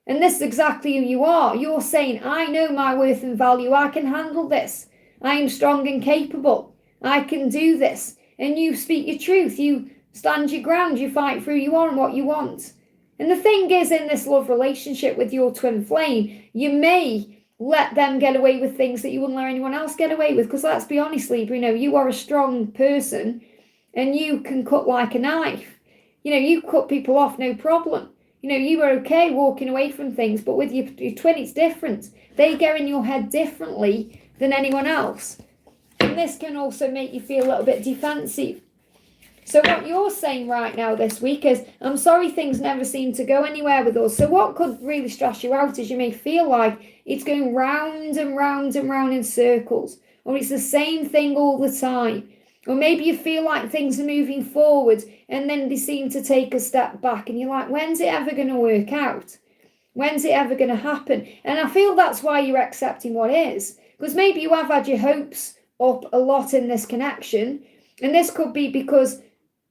And this is exactly who you are. You're saying, I know my worth and value. I can handle this. I am strong and capable. I can do this. And you speak your truth. You stand your ground. You fight for who you are and what you want. And the thing is, in this love relationship with your twin flame, you may let them get away with things that you wouldn't let anyone else get away with. Because let's be honest, Libra, you are a strong person and you can cut like a knife. You cut people off, no problem. You were okay walking away from things, but with your twin, it's different. They go in your head differently than anyone else. And this can also make you feel a little bit defensive. So what you're saying right now this week is, I'm sorry things never seem to go anywhere with us. So what could really stress you out is you may feel like it's going round and round and round in circles, or it's the same thing all the time. Or maybe you feel like things are moving forward and then they seem to take a step back and you're like, when's it ever going to work out? When's it ever going to happen? And I feel that's why you're accepting what is. Because maybe you have had your hopes up a lot in this connection. And this could be because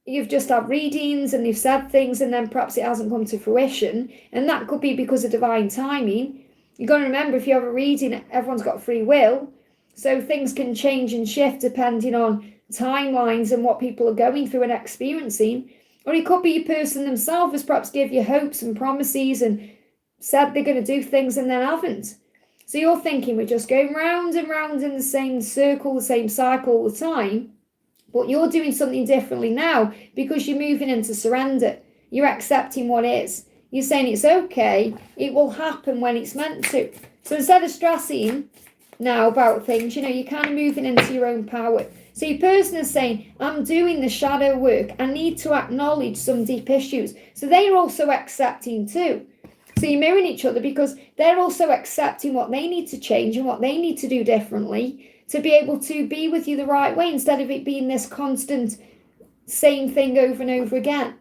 you've just had readings and you've said things and then perhaps it hasn't come to fruition. And that could be because of divine timing. You've got to remember, if you have a reading, everyone's got free will. So things can change and shift depending on timelines and what people are going through and experiencing. Or it could be your person themselves has perhaps give you hopes and promises and said they're going to do things and then haven't. So you're thinking we're just going round and round in the same circle, the same cycle all the time. But you're doing something differently now because you're moving into surrender. You're accepting what is. You're saying it's okay. It will happen when it's meant to. So instead of stressing now about things, you're kind of moving into your own power. So your person is saying, I'm doing the shadow work. I need to acknowledge some deep issues. So they're also accepting too. So you're mirroring each other because they're also accepting what they need to change and what they need to do differently to be able to be with you the right way, instead of it being this constant same thing over and over again.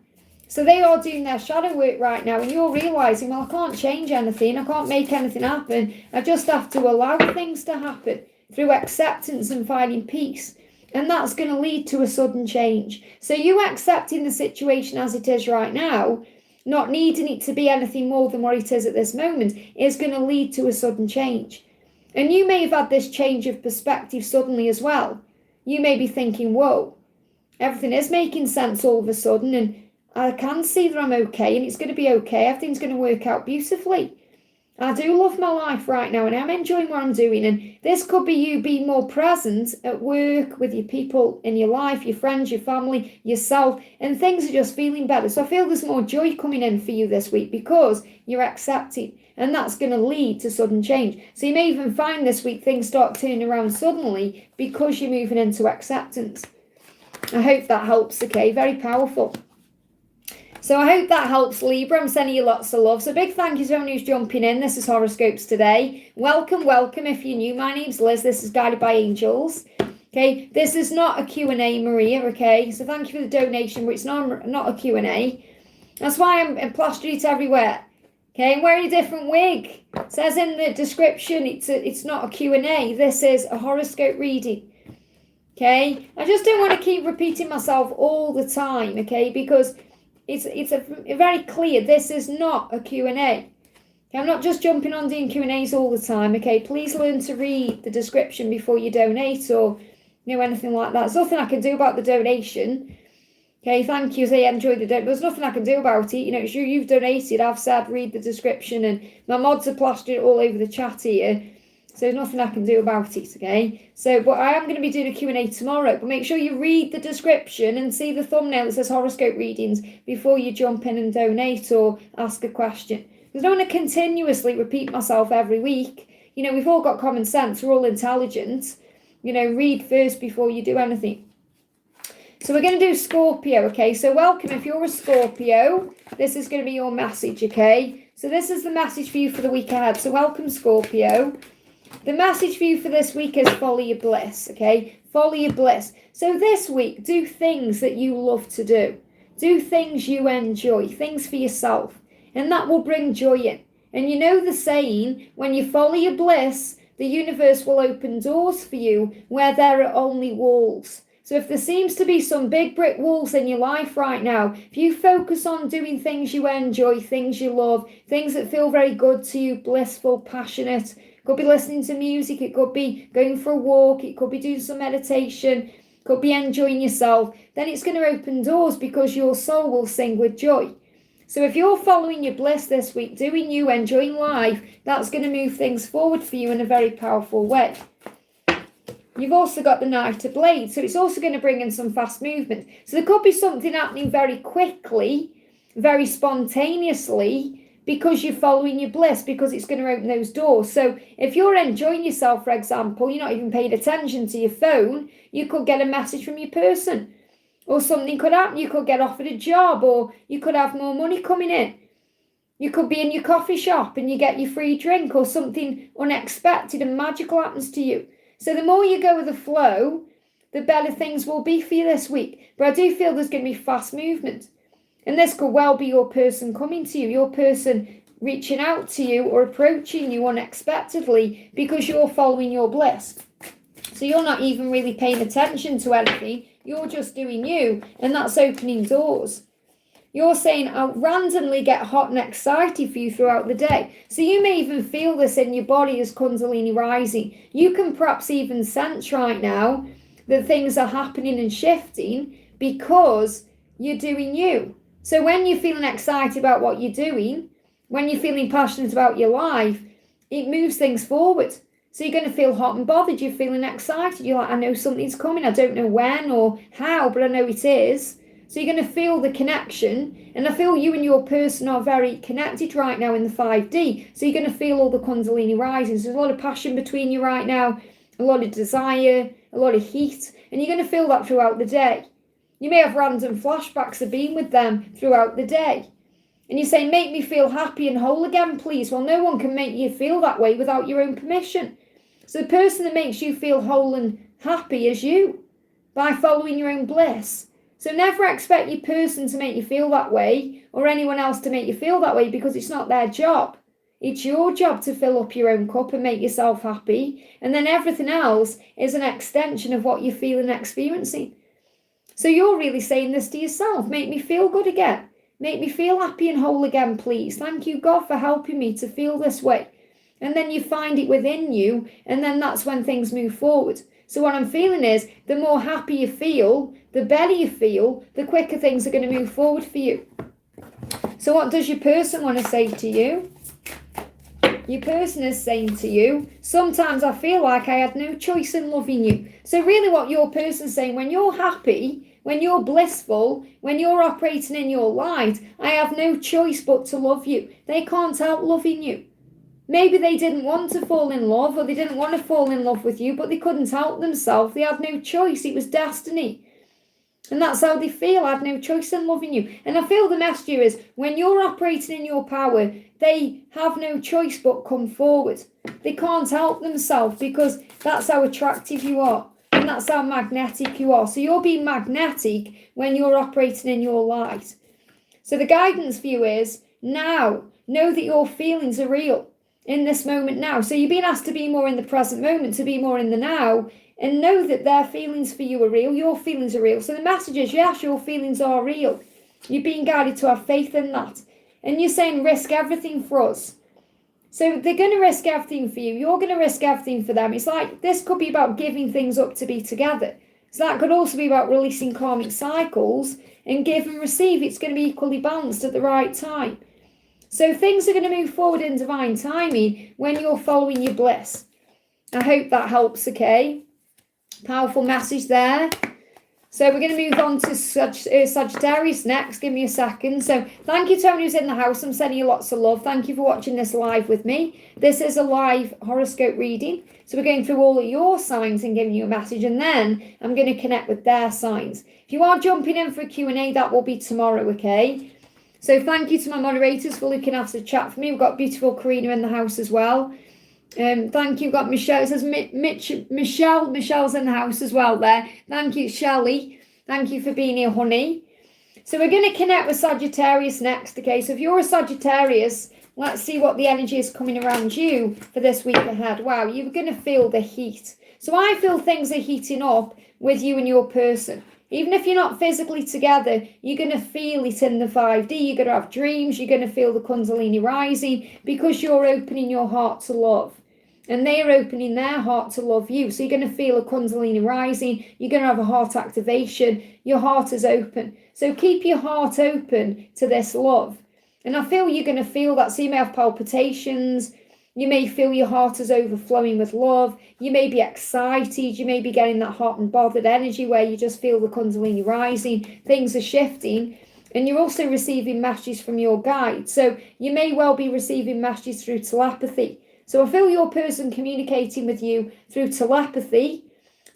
So they are doing their shadow work right now, and you're realizing, well, I can't change anything. I can't make anything happen. I just have to allow things to happen through acceptance and finding peace. And that's going to lead to a sudden change. So you accepting the situation as it is right now, not needing it to be anything more than what it is at this moment, is going to lead to a sudden change. And you may have had this change of perspective suddenly as well. You may be thinking, whoa, everything is making sense all of a sudden, and I can see that I'm okay, and it's going to be okay. Everything's going to work out beautifully. I do love my life right now, and I'm enjoying what I'm doing. And this could be you being more present at work with your people in your life, your friends, your family, yourself, and things are just feeling better. So I feel there's more joy coming in for you this week because you're accepting, and that's going to lead to sudden change. So you may even find this week things start turning around suddenly because you're moving into acceptance. I hope that helps, okay? Very powerful. So I hope that helps, Libra. I'm sending you lots of love. So big thank you to everyone who's jumping in. This is Horoscopes today. Welcome, welcome. If you're new, my name's Liz. This is Guided by Angels. Okay, this is not a Q&A, Maria, okay? So thank you for the donation, but it's not a Q&A. That's why I'm plastered it everywhere. Okay, I'm wearing a different wig. It says in the description, it's not a Q&A. This is a horoscope reading. Okay, I just don't want to keep repeating myself all the time, okay? Because it's a very clear, this is not a Q&A. Okay, I'm not just jumping on doing Q&As all the time, okay? Please learn to read the description before you donate or, anything like that. There's nothing I can do about the donation. Okay, thank you. Say enjoy the donation. There's nothing I can do about it. It's you've donated. I've said read the description, and my mods are plastered all over the chat here. So there's nothing I can do about it, okay? So, but I am going to be doing a Q&A tomorrow. But make sure you read the description and see the thumbnail that says horoscope readings before you jump in and donate or ask a question. Because I don't want to continuously repeat myself every week. We've all got common sense. We're all intelligent. Read first before you do anything. So we're going to do Scorpio, okay? So welcome. If you're a Scorpio, this is going to be your message, okay? So this is the message for you for the week ahead. So welcome, Scorpio. The message for you for this week is follow your bliss, okay? Follow your bliss. So this week, do things that you love to do. Do things you enjoy, things for yourself. And that will bring joy in. And you know the saying, when you follow your bliss, the universe will open doors for you where there are only walls. So if there seems to be some big brick walls in your life right now, if you focus on doing things you enjoy, things you love, things that feel very good to you, blissful, passionate, it could be listening to music, it could be going for a walk, it could be doing some meditation, it could be enjoying yourself, then it's going to open doors because your soul will sing with joy. So if you're following your bliss this week, doing you, enjoying life, that's going to move things forward for you in a very powerful way. You've also got the Knight of Blades, so it's also going to bring in some fast movement. So there could be something happening very quickly, very spontaneously, because you're following your bliss, because it's going to open those doors. So if you're enjoying yourself, for example, you're not even paying attention to your phone, you could get a message from your person, or something could happen. You could get offered a job, or you could have more money coming in. You could be in your coffee shop and you get your free drink, or something unexpected and magical happens to you. So the more you go with the flow, the better things will be for you this week. But I do feel there's going to be fast movement. And this could well be your person coming to you, your person reaching out to you or approaching you unexpectedly because you're following your bliss. So you're not even really paying attention to anything. You're just doing you, and that's opening doors. You're saying, I'll randomly get hot and excited for you throughout the day. So you may even feel this in your body as Kundalini rising. You can perhaps even sense right now that things are happening and shifting because you're doing you. So when you're feeling excited about what you're doing, when you're feeling passionate about your life, it moves things forward. So you're going to feel hot and bothered. You're feeling excited. You're like, I know something's coming. I don't know when or how, but I know it is. So you're going to feel the connection. And I feel you and your person are very connected right now in the 5D. So you're going to feel all the Kundalini rising. So there's a lot of passion between you right now, a lot of desire, a lot of heat. And you're going to feel that throughout the day. You may have random flashbacks of being with them throughout the day. And you're saying, make me feel happy and whole again, please. Well, no one can make you feel that way without your own permission. So the person that makes you feel whole and happy is you, by following your own bliss. So never expect your person to make you feel that way, or anyone else to make you feel that way, because it's not their job. It's your job to fill up your own cup and make yourself happy. And then everything else is an extension of what you're feeling and experiencing. So you're really saying this to yourself. Make me feel good again. Make me feel happy and whole again, please. Thank you, God, for helping me to feel this way. And then you find it within you, and then that's when things move forward. So what I'm feeling is, the more happy you feel, the better you feel, the quicker things are going to move forward for you. So what does your person want to say to you? Your person is saying to you, sometimes I feel like I had no choice in loving you. So really what your person's saying, when you're happy, when you're blissful, when you're operating in your light, I have no choice but to love you. They can't help loving you. Maybe they didn't want to fall in love, or they didn't want to fall in love with you, but they couldn't help themselves. They had no choice. It was destiny. And that's how they feel. I had no choice in loving you. And I feel the message here is, when you're operating in your power, they have no choice but come forward. They can't help themselves, because that's how attractive you are. And that's how magnetic you are. So you're being magnetic when you're operating in your light. So the guidance for you is, now, know that your feelings are real in this moment now. So you're being asked to be more in the present moment, to be more in the now, and know that their feelings for you are real, your feelings are real. So the message is, yes, your feelings are real. You're being guided to have faith in that. And you're saying, risk everything for us. So they're going to risk everything for you. You're going to risk everything for them. It's like, this could be about giving things up to be together. So that could also be about releasing karmic cycles, and give and receive. It's going to be equally balanced at the right time. So things are going to move forward in divine timing when you're following your bliss. I hope that helps, okay? Powerful message there. So we're going to move on to Sagittarius next. Give me a second. So thank you, Tony, who's in the house. I'm sending you lots of love. Thank you for watching this live with me. This is a live horoscope reading. So we're going through all of your signs and giving you a message. And then I'm going to connect with their signs. If you are jumping in for a Q&A, that will be tomorrow, okay? So thank you to my moderators for looking after the chat for me. We've got beautiful Karina in the house as well. Thank you. We've got Michelle. It says Michelle. Michelle's in the house as well there. Thank you, Shelley. Thank you for being here, honey. So we're going to connect with Sagittarius next, okay? So if you're a Sagittarius, let's see what the energy is coming around you for this week ahead. Wow, you're going to feel the heat. So I feel things are heating up with you and your person. Even if you're not physically together, you're going to feel it in the 5D. You're going to have dreams. You're going to feel the Kundalini rising, because you're opening your heart to love. And they're opening their heart to love you. So you're going to feel a Kundalini rising. You're going to have a heart activation. Your heart is open. So keep your heart open to this love. And I feel you're going to feel that. So you may have palpitations. You may feel your heart is overflowing with love. You may be excited. You may be getting that hot and bothered energy where you just feel the Kundalini rising. Things are shifting. And you're also receiving messages from your guide. So you may well be receiving messages through telepathy. So I feel your person communicating with you through telepathy,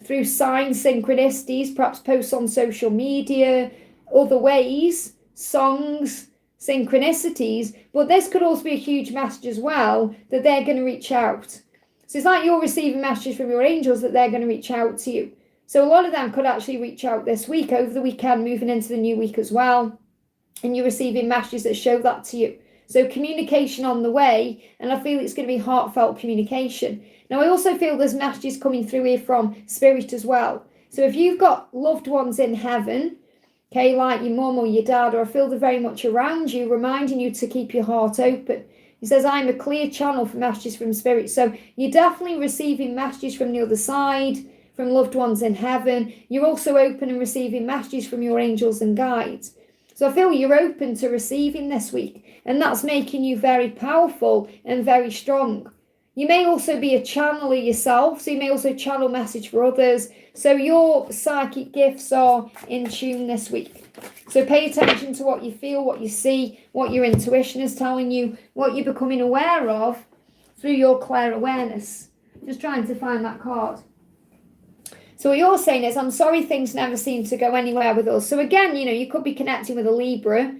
through signs, synchronicities, perhaps posts on social media, other ways, songs, synchronicities. But this could also be a huge message as well, that they're going to reach out. So it's like you're receiving messages from your angels that they're going to reach out to you. So a lot of them could actually reach out this week, over the weekend, moving into the new week as well. And you're receiving messages that show that to you. So communication on the way, and I feel it's going to be heartfelt communication. Now, I also feel there's messages coming through here from Spirit as well. So if you've got loved ones in heaven, okay, like your mum or your dad, or I feel they're very much around you, reminding you to keep your heart open. He says, I'm a clear channel for messages from Spirit. So you're definitely receiving messages from the other side, from loved ones in heaven. You're also open and receiving messages from your angels and guides. So I feel you're open to receiving this week, and that's making you very powerful and very strong. You may also be a channeler yourself, so you may also channel message for others. So your psychic gifts are in tune this week. So pay attention to what you feel, what you see, what your intuition is telling you, what you're becoming aware of through your clear awareness. Just trying to find that card. So what you're saying is, I'm sorry things never seem to go anywhere with us. So again, you could be connecting with a Libra.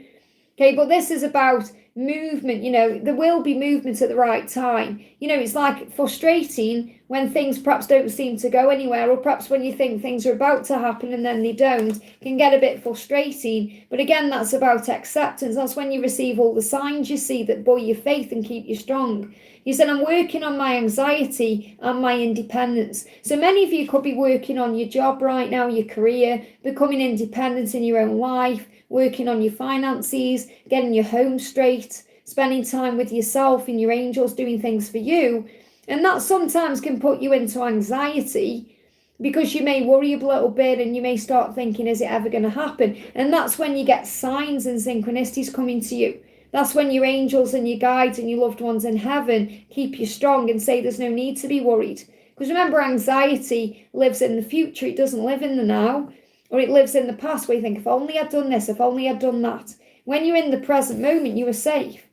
Okay, but this is about movement. There will be movement at the right time. It's like frustrating when things perhaps don't seem to go anywhere, or perhaps when you think things are about to happen and then they don't. It can get a bit frustrating. But again, that's about acceptance. That's when you receive all the signs you see that buoy your faith and keep you strong. You said, I'm working on my anxiety and my independence. So many of you could be working on your job right now, your career, becoming independent in your own life, working on your finances, getting your home straight, spending time with yourself and your angels, doing things for you. And that sometimes can put you into anxiety, because you may worry a little bit and you may start thinking, is it ever going to happen? And that's when you get signs and synchronicities coming to you. That's when your angels and your guides and your loved ones in heaven keep you strong and say there's no need to be worried. Because remember, anxiety lives in the future. It doesn't live in the now, or it lives in the past where you think, if only I'd done this, if only I'd done that. When you're in the present moment, you are safe.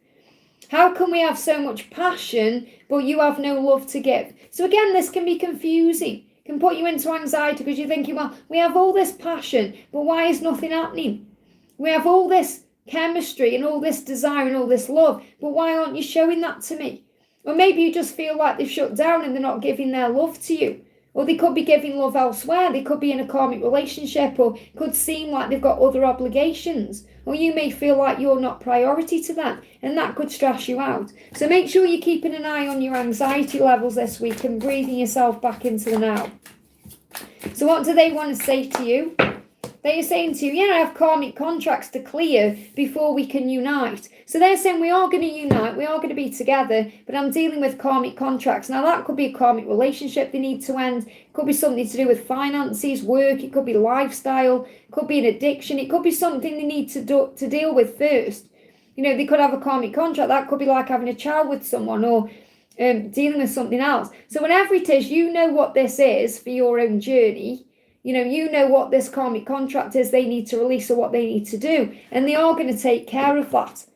How can we have so much passion, but you have no love to give? So again, this can be confusing. It can put you into anxiety because you're thinking, well, we have all this passion, but why is nothing happening? We have all this chemistry and all this desire and all this love, but why aren't you showing that to me? Or maybe you just feel like they've shut down and they're not giving their love to you. Or they could be giving love elsewhere. They could be in a karmic relationship, or it could seem like they've got other obligations. Or you may feel like you're not priority to them, and that could stress you out. So make sure you're keeping an eye on your anxiety levels this week and breathing yourself back into the now. So what do they want to say to you? They're saying to you, I have karmic contracts to clear before we can unite. So they're saying we are going to unite, we are going to be together, but I'm dealing with karmic contracts. Now that could be a karmic relationship they need to end. It could be something to do with finances, work. It could be lifestyle. It could be an addiction. It could be something they need to deal with first. They could have a karmic contract. That could be like having a child with someone, or dealing with something else. So whenever it is, what this is for your own journey. You know what this karmic contract is they need to release, or what they need to do. And they are going to take care of that.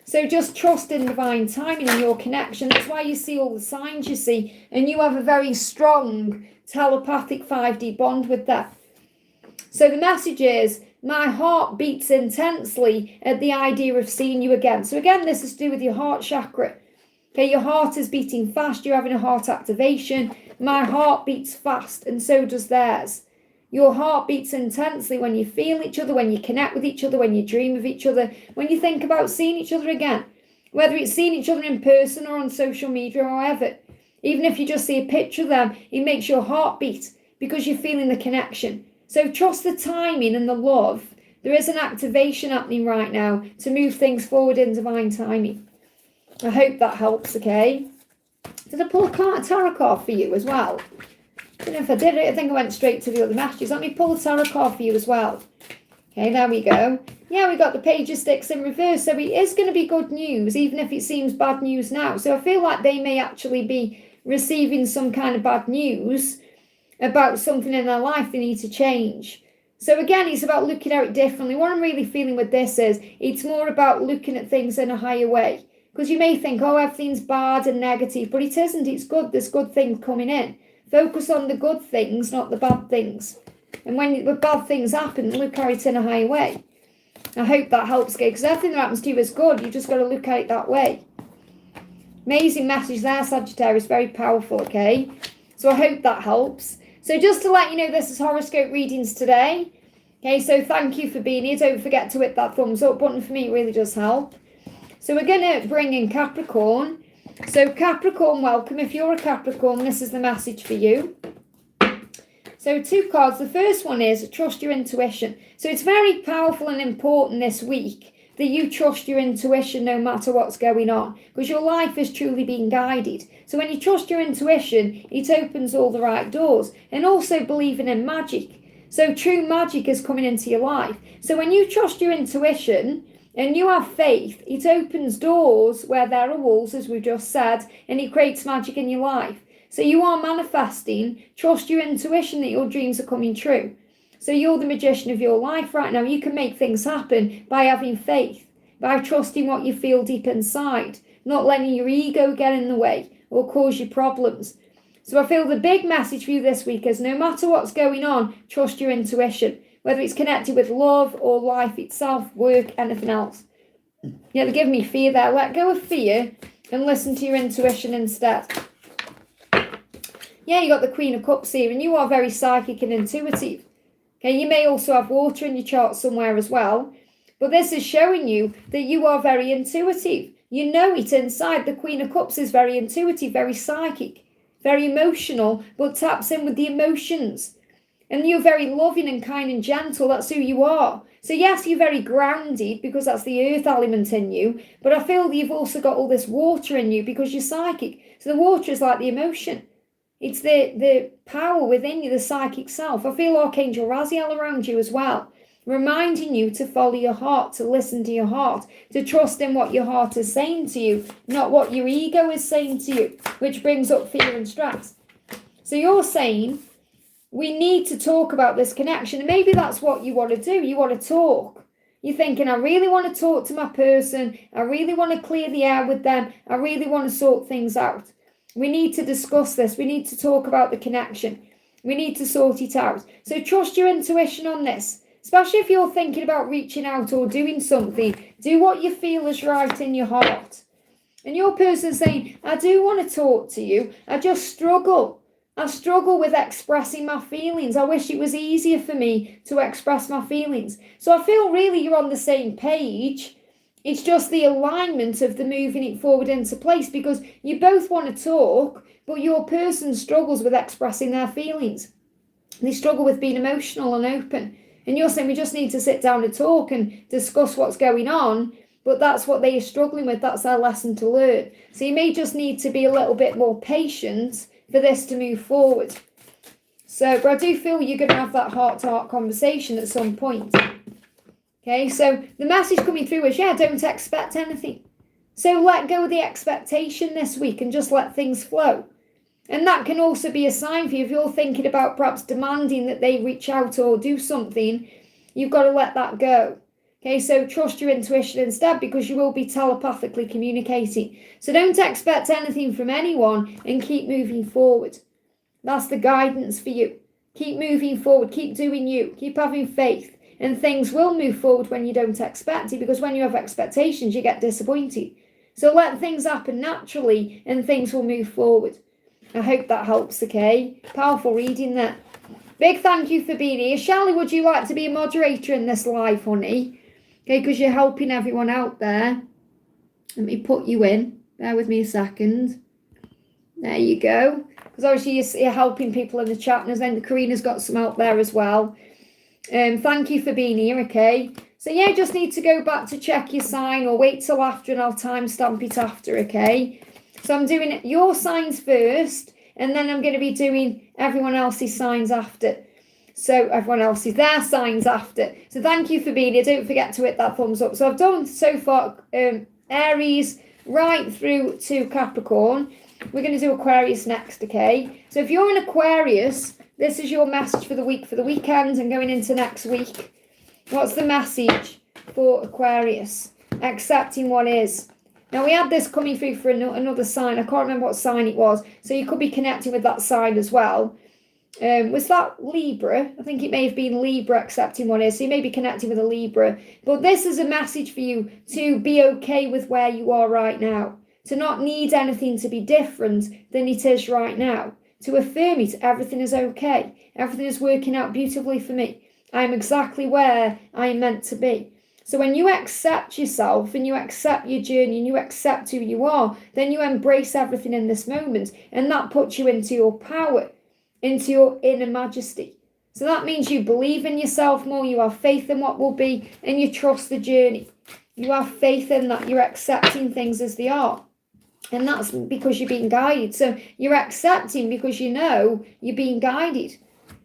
So just trust in divine timing and your connection. That's why you see all the signs you see. And you have a very strong telepathic 5D bond with that. So the message is, my heart beats intensely at the idea of seeing you again. So again, this is to do with your heart chakra. Okay, your heart is beating fast. You're having a heart activation. My heart beats fast, and so does theirs. Your heart beats intensely when you feel each other, when you connect with each other, when you dream of each other, when you think about seeing each other again. Whether it's seeing each other in person or on social media or however. Even if you just see a picture of them, it makes your heart beat because you're feeling the connection. So trust the timing and the love. There is an activation happening right now to move things forward in divine timing. I hope that helps, okay? Did I pull a tarot card for you as well? I don't know if I did it. I think I went straight to the other messages. Let me pull a tarot card for you as well. Okay, there we go. Yeah, we got the Page of Sticks in reverse. So it is going to be good news, even if it seems bad news now. So I feel like they may actually be receiving some kind of bad news about something in their life they need to change. So again, it's about looking at it differently. What I'm really feeling with this is it's more about looking at things in a higher way. Because you may think, oh, everything's bad and negative, but it isn't. It's good. There's good things coming in. Focus on the good things, not the bad things. And when the bad things happen, look at it in a higher way. I hope that helps, because everything that happens to you is good. You just got to look at it that way. Amazing message there, Sagittarius. Very powerful, okay? So I hope that helps. So just to let you know, this is horoscope readings today. Okay, so thank you for being here. Don't forget to hit that thumbs up button for me. It really does help. So we're going to bring in Capricorn. So Capricorn, welcome. If you're a Capricorn, this is the message for you. So 2 cards. The first one is trust your intuition. So it's very powerful and important this week that you trust your intuition no matter what's going on, because your life is truly being guided. So when you trust your intuition, it opens all the right doors. And also believing in magic. So true magic is coming into your life. So when you trust your intuition and you have faith, it opens doors where there are walls, as we just said, and it creates magic in your life. So you are manifesting. Trust your intuition that your dreams are coming true. So you're the magician of your life right now. You can make things happen by having faith, by trusting what you feel deep inside, not letting your ego get in the way or cause you problems. So I feel the big message for you this week is no matter what's going on, trust your intuition, whether it's connected with love or life itself, work, anything else. Yeah, they give me fear there. Let go of fear and listen to your intuition instead. Yeah, you got the Queen of Cups here, and you are very psychic and intuitive. Okay, you may also have water in your chart somewhere as well, but this is showing you that you are very intuitive. You know it inside. The Queen of Cups is very intuitive, very psychic, very emotional, but taps in with the emotions. And you're very loving and kind and gentle. That's who you are. So yes, you're very grounded because that's the earth element in you, but I feel that you've also got all this water in you because you're psychic. So the water is like the emotion. It's the power within you, the psychic self. I feel Archangel Raziel around you as well, reminding you to follow your heart, to listen to your heart, to trust in what your heart is saying to you, not what your ego is saying to you, which brings up fear and stress. So you're saying, we need to talk about this connection. And maybe that's what you want to do. You want to talk. You're thinking, I really want to talk to my person. I really want to clear the air with them. I really want to sort things out. We need to discuss this. We need to talk about the connection. We need to sort it out. So trust your intuition on this, especially if you're thinking about reaching out or doing something. Do what you feel is right in your heart. And your person saying, I do want to talk to you. I just struggle. I struggle with expressing my feelings. I wish it was easier for me to express my feelings. So I feel really you're on the same page. It's just the alignment of the moving it forward into place, because you both want to talk, but your person struggles with expressing their feelings. They struggle with being emotional and open. And you're saying we just need to sit down and talk and discuss what's going on, but that's what they are struggling with. That's their lesson to learn. So you may just need to be a little bit more patient for this to move forward. So, but I do feel you're going to have that heart-to-heart conversation at some point. Okay, so the message coming through is, yeah, don't expect anything. So let go of the expectation this week and just let things flow. And that can also be a sign for you if you're thinking about perhaps demanding that they reach out or do something. You've got to let that go. Okay, so trust your intuition instead, because you will be telepathically communicating. So don't expect anything from anyone and keep moving forward. That's the guidance for you. Keep moving forward. Keep doing you. Keep having faith. And things will move forward when you don't expect it, because when you have expectations, you get disappointed. So let things happen naturally and things will move forward. I hope that helps, okay? Powerful reading there. Big thank you for being here. Shelley, would you like to be a moderator in this live, honey? Okay, because you're helping everyone out there. Let me put you in. Bear with me a second. There you go. Because obviously you're helping people in the chat, and then Karina's got some help there as well. Thank you for being here, okay? So yeah, just need to go back to check your sign, or wait till after and I'll timestamp it after, okay? So I'm doing your signs first, and then I'm going to be doing everyone else's signs after. So everyone else is their signs after. So thank you for being here. Don't forget to hit that thumbs up. So I've done so far Aries right through to Capricorn. We're going to do Aquarius next, okay? So if you're an Aquarius, this is your message for the week, for the weekend and going into next week. What's the message for Aquarius? Accepting what is. Now, we had this coming through for another sign. I can't remember what sign it was. So you could be connecting with that sign as well. Was that Libra? I think it may have been Libra, accepting what is. So you may be connecting with a Libra. But this is a message for you to be okay with where you are right now. To not need anything to be different than it is right now. To affirm it, everything is okay. Everything is working out beautifully for me. I am exactly where I am meant to be. So when you accept yourself and you accept your journey and you accept who you are, then you embrace everything in this moment. And that puts you into your power, into your inner majesty. So that means you believe in yourself more, you have faith in what will be, and you trust the journey. You have faith in that, you're accepting things as they are. And that's because you're being guided. So you're accepting because you know you're being guided.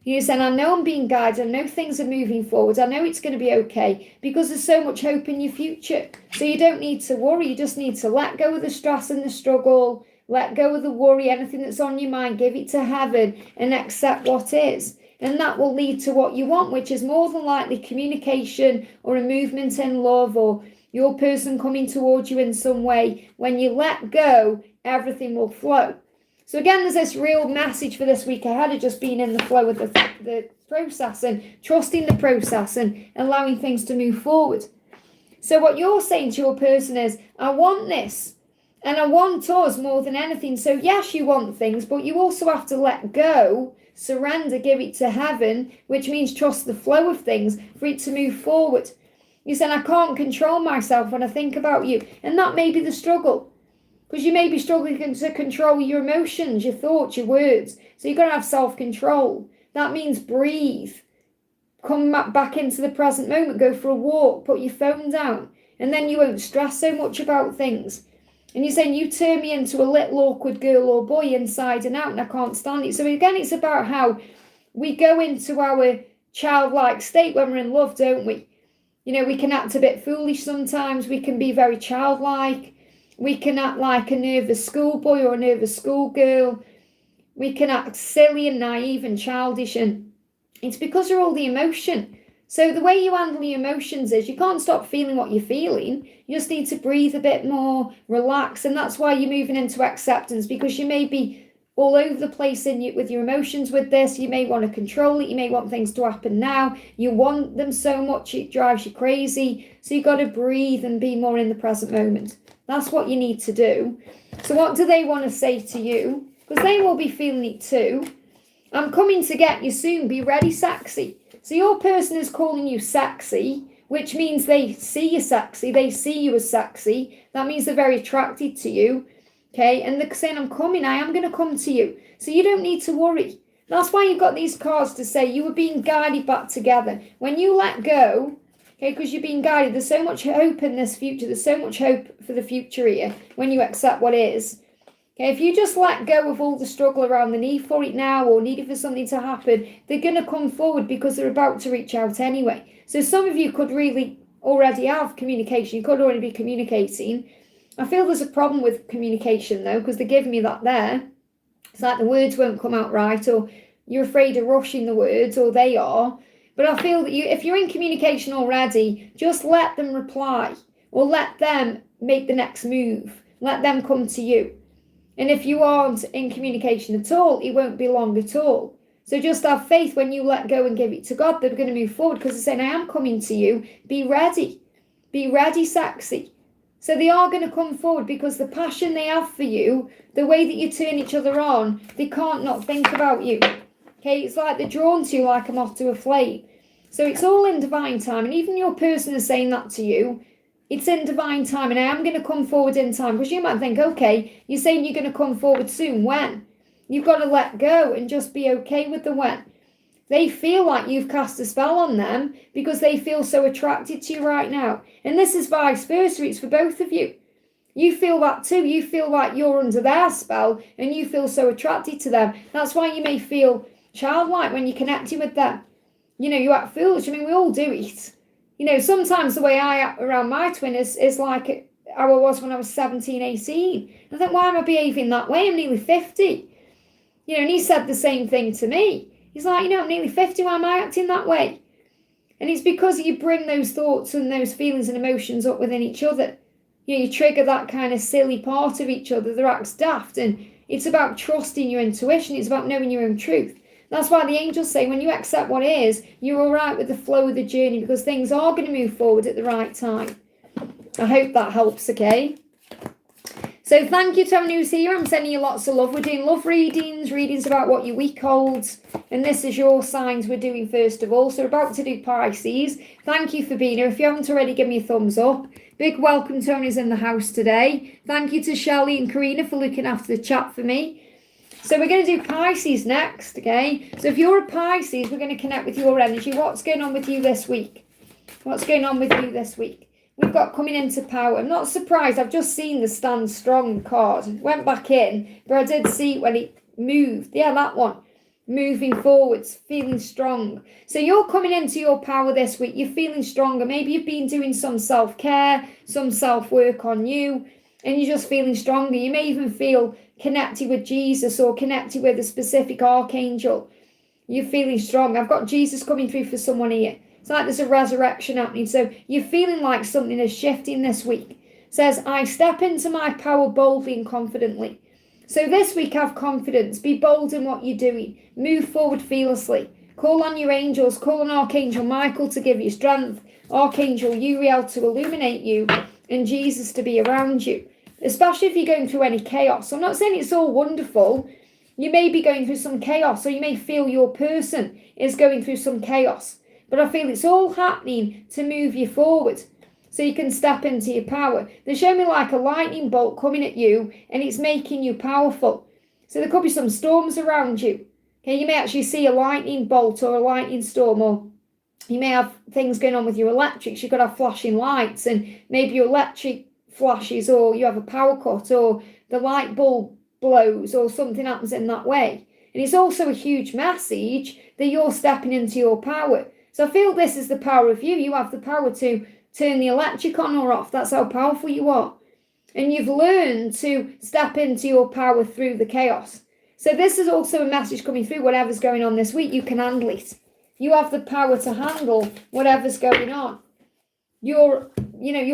You're saying, I know I'm being guided. I know things are moving forward. I know it's going to be okay because there's so much hope in your future. So you don't need to worry. You just need to let go of the stress and the struggle. Let go of the worry, anything that's on your mind. Give it to heaven and accept what is. And that will lead to what you want, which is more than likely communication or a movement in love or your person coming towards you in some way. When you let go, everything will flow. So again, there's this real message for this week ahead of just being in the flow of the process and trusting the process and allowing things to move forward. So what you're saying to your person is, I want this and I want us more than anything. So yes, you want things, but you also have to let go, surrender, give it to heaven, which means trust the flow of things for it to move forward. You said, I can't control myself when I think about you. And that may be the struggle. Because you may be struggling to control your emotions, your thoughts, your words. So you've got to have self-control. That means breathe. Come back into the present moment. Go for a walk. Put your phone down. And then you won't stress so much about things. And you're saying, you turn me into a little awkward girl or boy inside and out and I can't stand it. So again, it's about how we go into our childlike state when we're in love, don't we? You know, we can act a bit foolish sometimes. We can be very childlike. We can act like a nervous schoolboy or a nervous schoolgirl. We can act silly and naive and childish. And it's because of all the emotion. So the way you handle your emotions is you can't stop feeling what you're feeling. You just need to breathe a bit more, relax. And that's why you're moving into acceptance, because you may be all over the place with your emotions with this. You may want to control it. You may want things to happen now. You want them so much it drives you crazy. So you've got to breathe and be more in the present moment. That's what you need to do. So what do they want to say to you? Because they will be feeling it too. I'm coming to get you soon. Be ready, sexy. So your person is calling you sexy, which means they see you sexy. They see you as sexy. That means they're very attracted to you. Okay, and they're saying, I'm coming. I am going to come to you. So you don't need to worry. That's why you've got these cards to say you were being guided back together. When you let go, okay, because you're being guided, there's so much hope in this future. There's so much hope for the future here when you accept what is. Okay, if you just let go of all the struggle around the need for it now or needing for something to happen, they're going to come forward because they're about to reach out anyway. So some of you could really already have communication. You could already be communicating. I feel there's a problem with communication though, because they're giving me that there. It's like the words won't come out right, or you're afraid of rushing the words, or they are. But I feel that if you're in communication already, just let them reply or let them make the next move. Let them come to you. And if you aren't in communication at all, it won't be long at all. So just have faith when you let go and give it to God, they're going to move forward because they're saying, I am coming to you. Be ready. Be ready, sexy. So they are going to come forward because the passion they have for you, the way that you turn each other on, they can't not think about you. Okay, it's like they're drawn to you like a moth to a flame. So it's all in divine time. And even your person is saying that to you, it's in divine time. And I am going to come forward in time. Because you might think, okay, you're saying you're going to come forward soon. When? You've got to let go and just be okay with the when. They feel like you've cast a spell on them because they feel so attracted to you right now. And this is vice versa. It's for both of you. You feel that too. You feel like you're under their spell and you feel so attracted to them. That's why you may feel childlike when you're connecting with them. you act foolish. I mean, we all do it. Sometimes the way I act around my twin is like how I was when I was 17, 18. I think, why am I behaving that way? I'm nearly 50. And he said the same thing to me. He's like, I'm nearly 50. Why am I acting that way? And it's because you bring those thoughts and those feelings and emotions up within each other. You trigger that kind of silly part of each other that acts daft. And it's about trusting your intuition. It's about knowing your own truth. That's why the angels say when you accept what is, you're all right with the flow of the journey, because things are going to move forward at the right time. I hope that helps, okay? So thank you to everyone who's here. I'm sending you lots of love. We're doing love readings about what your week holds. And this is your signs we're doing first of all. So we're about to do Pisces. Thank you for being here. If you haven't already, give me a thumbs up. Big welcome to everyone who's in the house today. Thank you to Shelley and Karina for looking after the chat for me. So we're going to do Pisces next, okay? So if you're a Pisces, we're going to connect with your energy. What's going on with you this week? What's going on with you this week? We've got coming into power. I'm not surprised. I've just seen the Stand Strong card. Went back in, but I did see when it moved. Yeah, that one. Moving forwards, feeling strong. So you're coming into your power this week. You're feeling stronger. Maybe you've been doing some self-care, some self-work on you, and you're just feeling stronger. You may even feel connected with Jesus or connected with a specific archangel. You're feeling strong. I've got Jesus coming through for someone here. It's like there's a resurrection happening. So you're feeling like something is shifting this week. It says, I step into my power boldly and confidently. So this week have confidence. Be bold in what you're doing. Move forward fearlessly. Call on your angels. Call on Archangel Michael to give you strength. Archangel Uriel to illuminate you. And Jesus to be around you. Especially if you're going through any chaos. I'm not saying it's all wonderful. You may be going through some chaos. Or you may feel your person is going through some chaos. But I feel it's all happening to move you forward so you can step into your power. They show me like a lightning bolt coming at you and it's making you powerful. So there could be some storms around you. Okay, you may actually see a lightning bolt or a lightning storm, or you may have things going on with your electrics. You could have flashing lights and maybe your electric flashes, or you have a power cut, or the light bulb blows, or something happens in that way. And it's also a huge message that you're stepping into your power. So I feel this is the power of you. You have the power to turn the electric on or off. That's how powerful you are. And you've learned to step into your power through the chaos. So this is also a message coming through. Whatever's going on this week, you can handle it. You have the power to handle whatever's going on. You're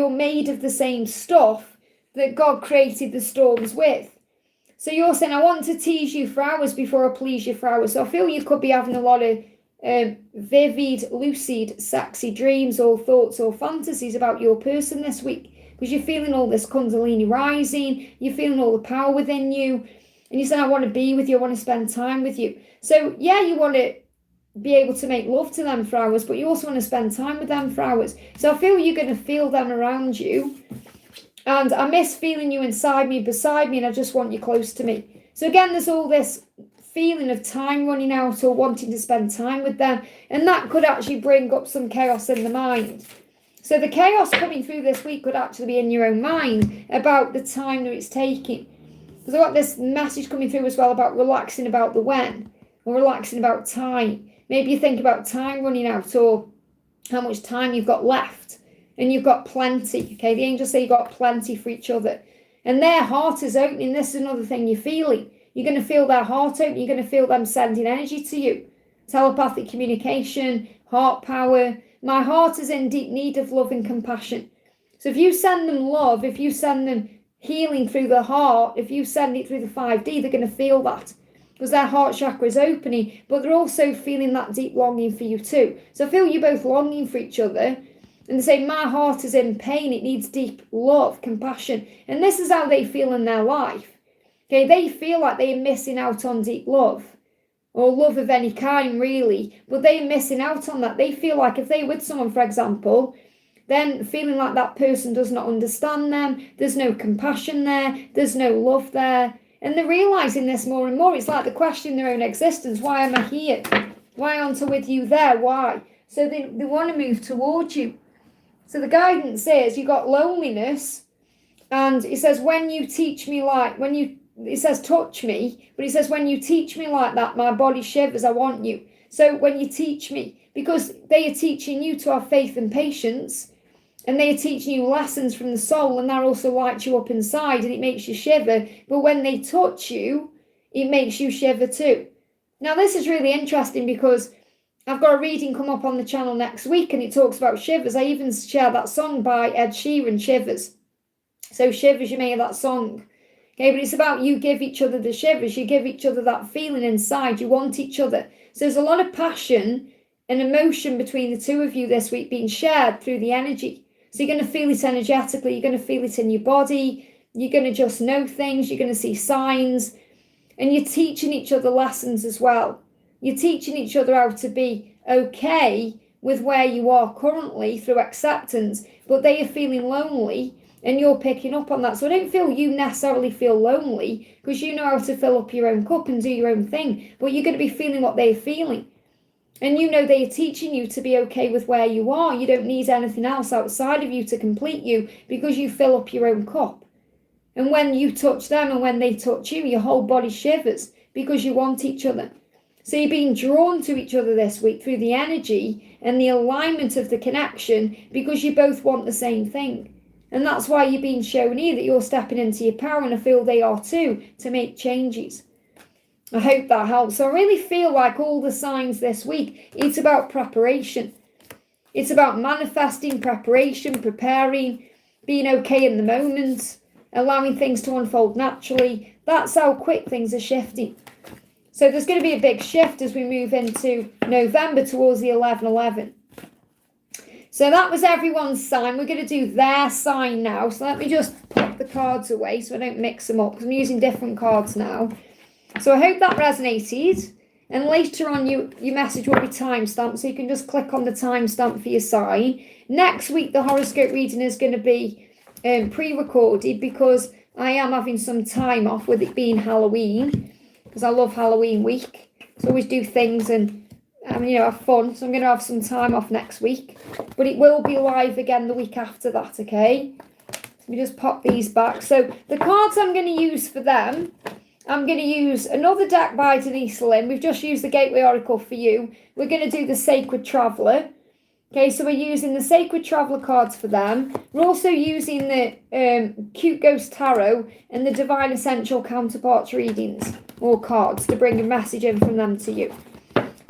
made of the same stuff that God created the storms with. So you're saying, I want to tease you for hours before I please you for hours. So I feel you could be having a lot of vivid, lucid, sexy dreams or thoughts or fantasies about your person this week, because you're feeling all this Kundalini rising, you're feeling all the power within you, and you say, I want to be with you, I want to spend time with you. So yeah, you want to be able to make love to them for hours, but you also want to spend time with them for hours. So I feel you're going to feel them around you, and I miss feeling you inside me, beside me, and I just want you close to me. So again, there's all this feeling of time running out or wanting to spend time with them, and that could actually bring up some chaos in the mind. So the chaos coming through this week could actually be in your own mind about the time that it's taking, because I've got this message coming through as well about relaxing about the when, or relaxing about time. Maybe you think about time running out, or how much time you've got left, and you've got plenty. Okay, the angels say you've got plenty for each other, and their heart is opening. This is another thing you're feeling. You're going to feel their heart open. You're going to feel them sending energy to you. Telepathic communication, heart power. My heart is in deep need of love and compassion. So if you send them love, if you send them healing through the heart, if you send it through the 5D, they're going to feel that, because their heart chakra is opening, but they're also feeling that deep longing for you too. So I feel you're both longing for each other, and they say, my heart is in pain. It needs deep love, compassion. And this is how they feel in their life. Okay, they feel like they're missing out on deep love, or love of any kind, really, but they're missing out on that. They feel like if they're with someone, for example, then feeling like that person does not understand them, there's no compassion there, there's no love there, and they're realising this more and more. It's like they question their own existence. Why am I here? Why aren't I with you there? Why? So they want to move towards you. So the guidance is you got loneliness, and it says, when you teach me it says touch me, but it says, when you teach me like that, my body shivers, I want you. So when you teach me, because they are teaching you to have faith and patience, and they are teaching you lessons from the soul, and that also lights you up inside and it makes you shiver. But when they touch you, it makes you shiver too. Now, this is really interesting because I've got a reading come up on the channel next week and it talks about shivers. I even share that song by Ed Sheeran, Shivers. So shivers, you may hear that song. Okay, but it's about you give each other the shivers. You give each other that feeling inside. You want each other. So there's a lot of passion and emotion between the two of you this week being shared through the energy. So you're going to feel it energetically. You're going to feel it in your body. You're going to just know things. You're going to see signs. And you're teaching each other lessons as well. You're teaching each other how to be okay with where you are currently through acceptance. But they are feeling lonely and you're picking up on that. So I don't feel you necessarily feel lonely because you know how to fill up your own cup and do your own thing. But you're going to be feeling what they're feeling. And you know they are teaching you to be okay with where you are. You don't need anything else outside of you to complete you because you fill up your own cup. And when you touch them and when they touch you, your whole body shivers because you want each other. So you're being drawn to each other this week through the energy and the alignment of the connection because you both want the same thing. And that's why you're being shown here that you're stepping into your power, and I feel they are too, to make changes. I hope that helps. So I really feel like all the signs this week, it's about preparation. It's about manifesting, preparation, preparing, being okay in the moment, allowing things to unfold naturally. That's how quick things are shifting. So there's going to be a big shift as we move into November towards the 11/11. So that was everyone's sign. We're going to do their sign now. So let me just put the cards away so I don't mix them up because I'm using different cards now. So I hope that resonated. And later on, your message will be timestamped, so you can just click on the timestamp for your sign. Next week, the horoscope reading is going to be pre-recorded because I am having some time off with it being Halloween, because I love Halloween week. So I always do things and have fun. So I'm going to have some time off next week, but it will be live again the week after that. Okay, let me just pop these back. So the cards I'm going to use for them, I'm going to use another deck by Denise Linn. We've just used the Gateway Oracle for you. We're going to do the Sacred Traveller. Okay, so we're using the Sacred Traveller cards for them. We're also using the Cute Ghost Tarot and the Divine Essential Counterparts readings, or cards, to bring a message in from them to you.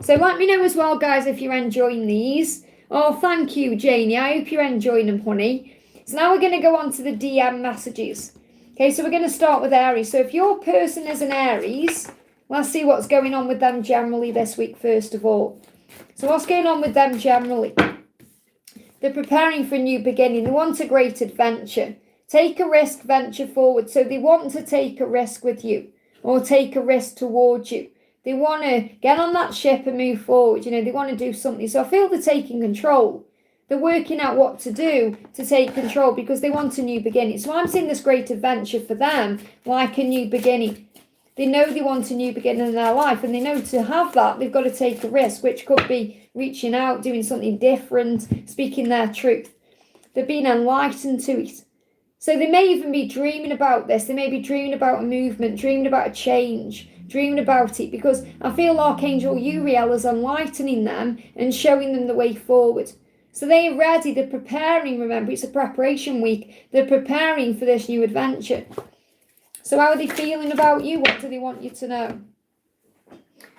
So let me know as well, guys, if you're enjoying these. Oh, thank you, Janie. I hope you're enjoying them, honey. So now we're going to go on to the DM messages. Okay, so we're going to start with Aries. So if your person is an Aries, let's see what's going on with them generally this week, first of all. So what's going on with them generally? They're preparing for a new beginning. They want a great adventure. Take a risk, venture forward. So they want to take a risk with you or take a risk towards you. They want to get on that ship and move forward. They want to do something. So I feel they're taking control. They're working out what to do to take control because they want a new beginning. So I'm seeing this great adventure for them like a new beginning. They know they want a new beginning in their life, and they know to have that, they've got to take a risk, which could be reaching out, doing something different, speaking their truth. They're being enlightened to it. So they may even be dreaming about this. They may be dreaming about a movement, dreaming about a change, dreaming about it, because I feel Archangel Uriel is enlightening them and showing them the way forward. So they're ready, they're preparing. Remember, it's a preparation week. They're preparing for this new adventure. So how are they feeling about you? What do they want you to know?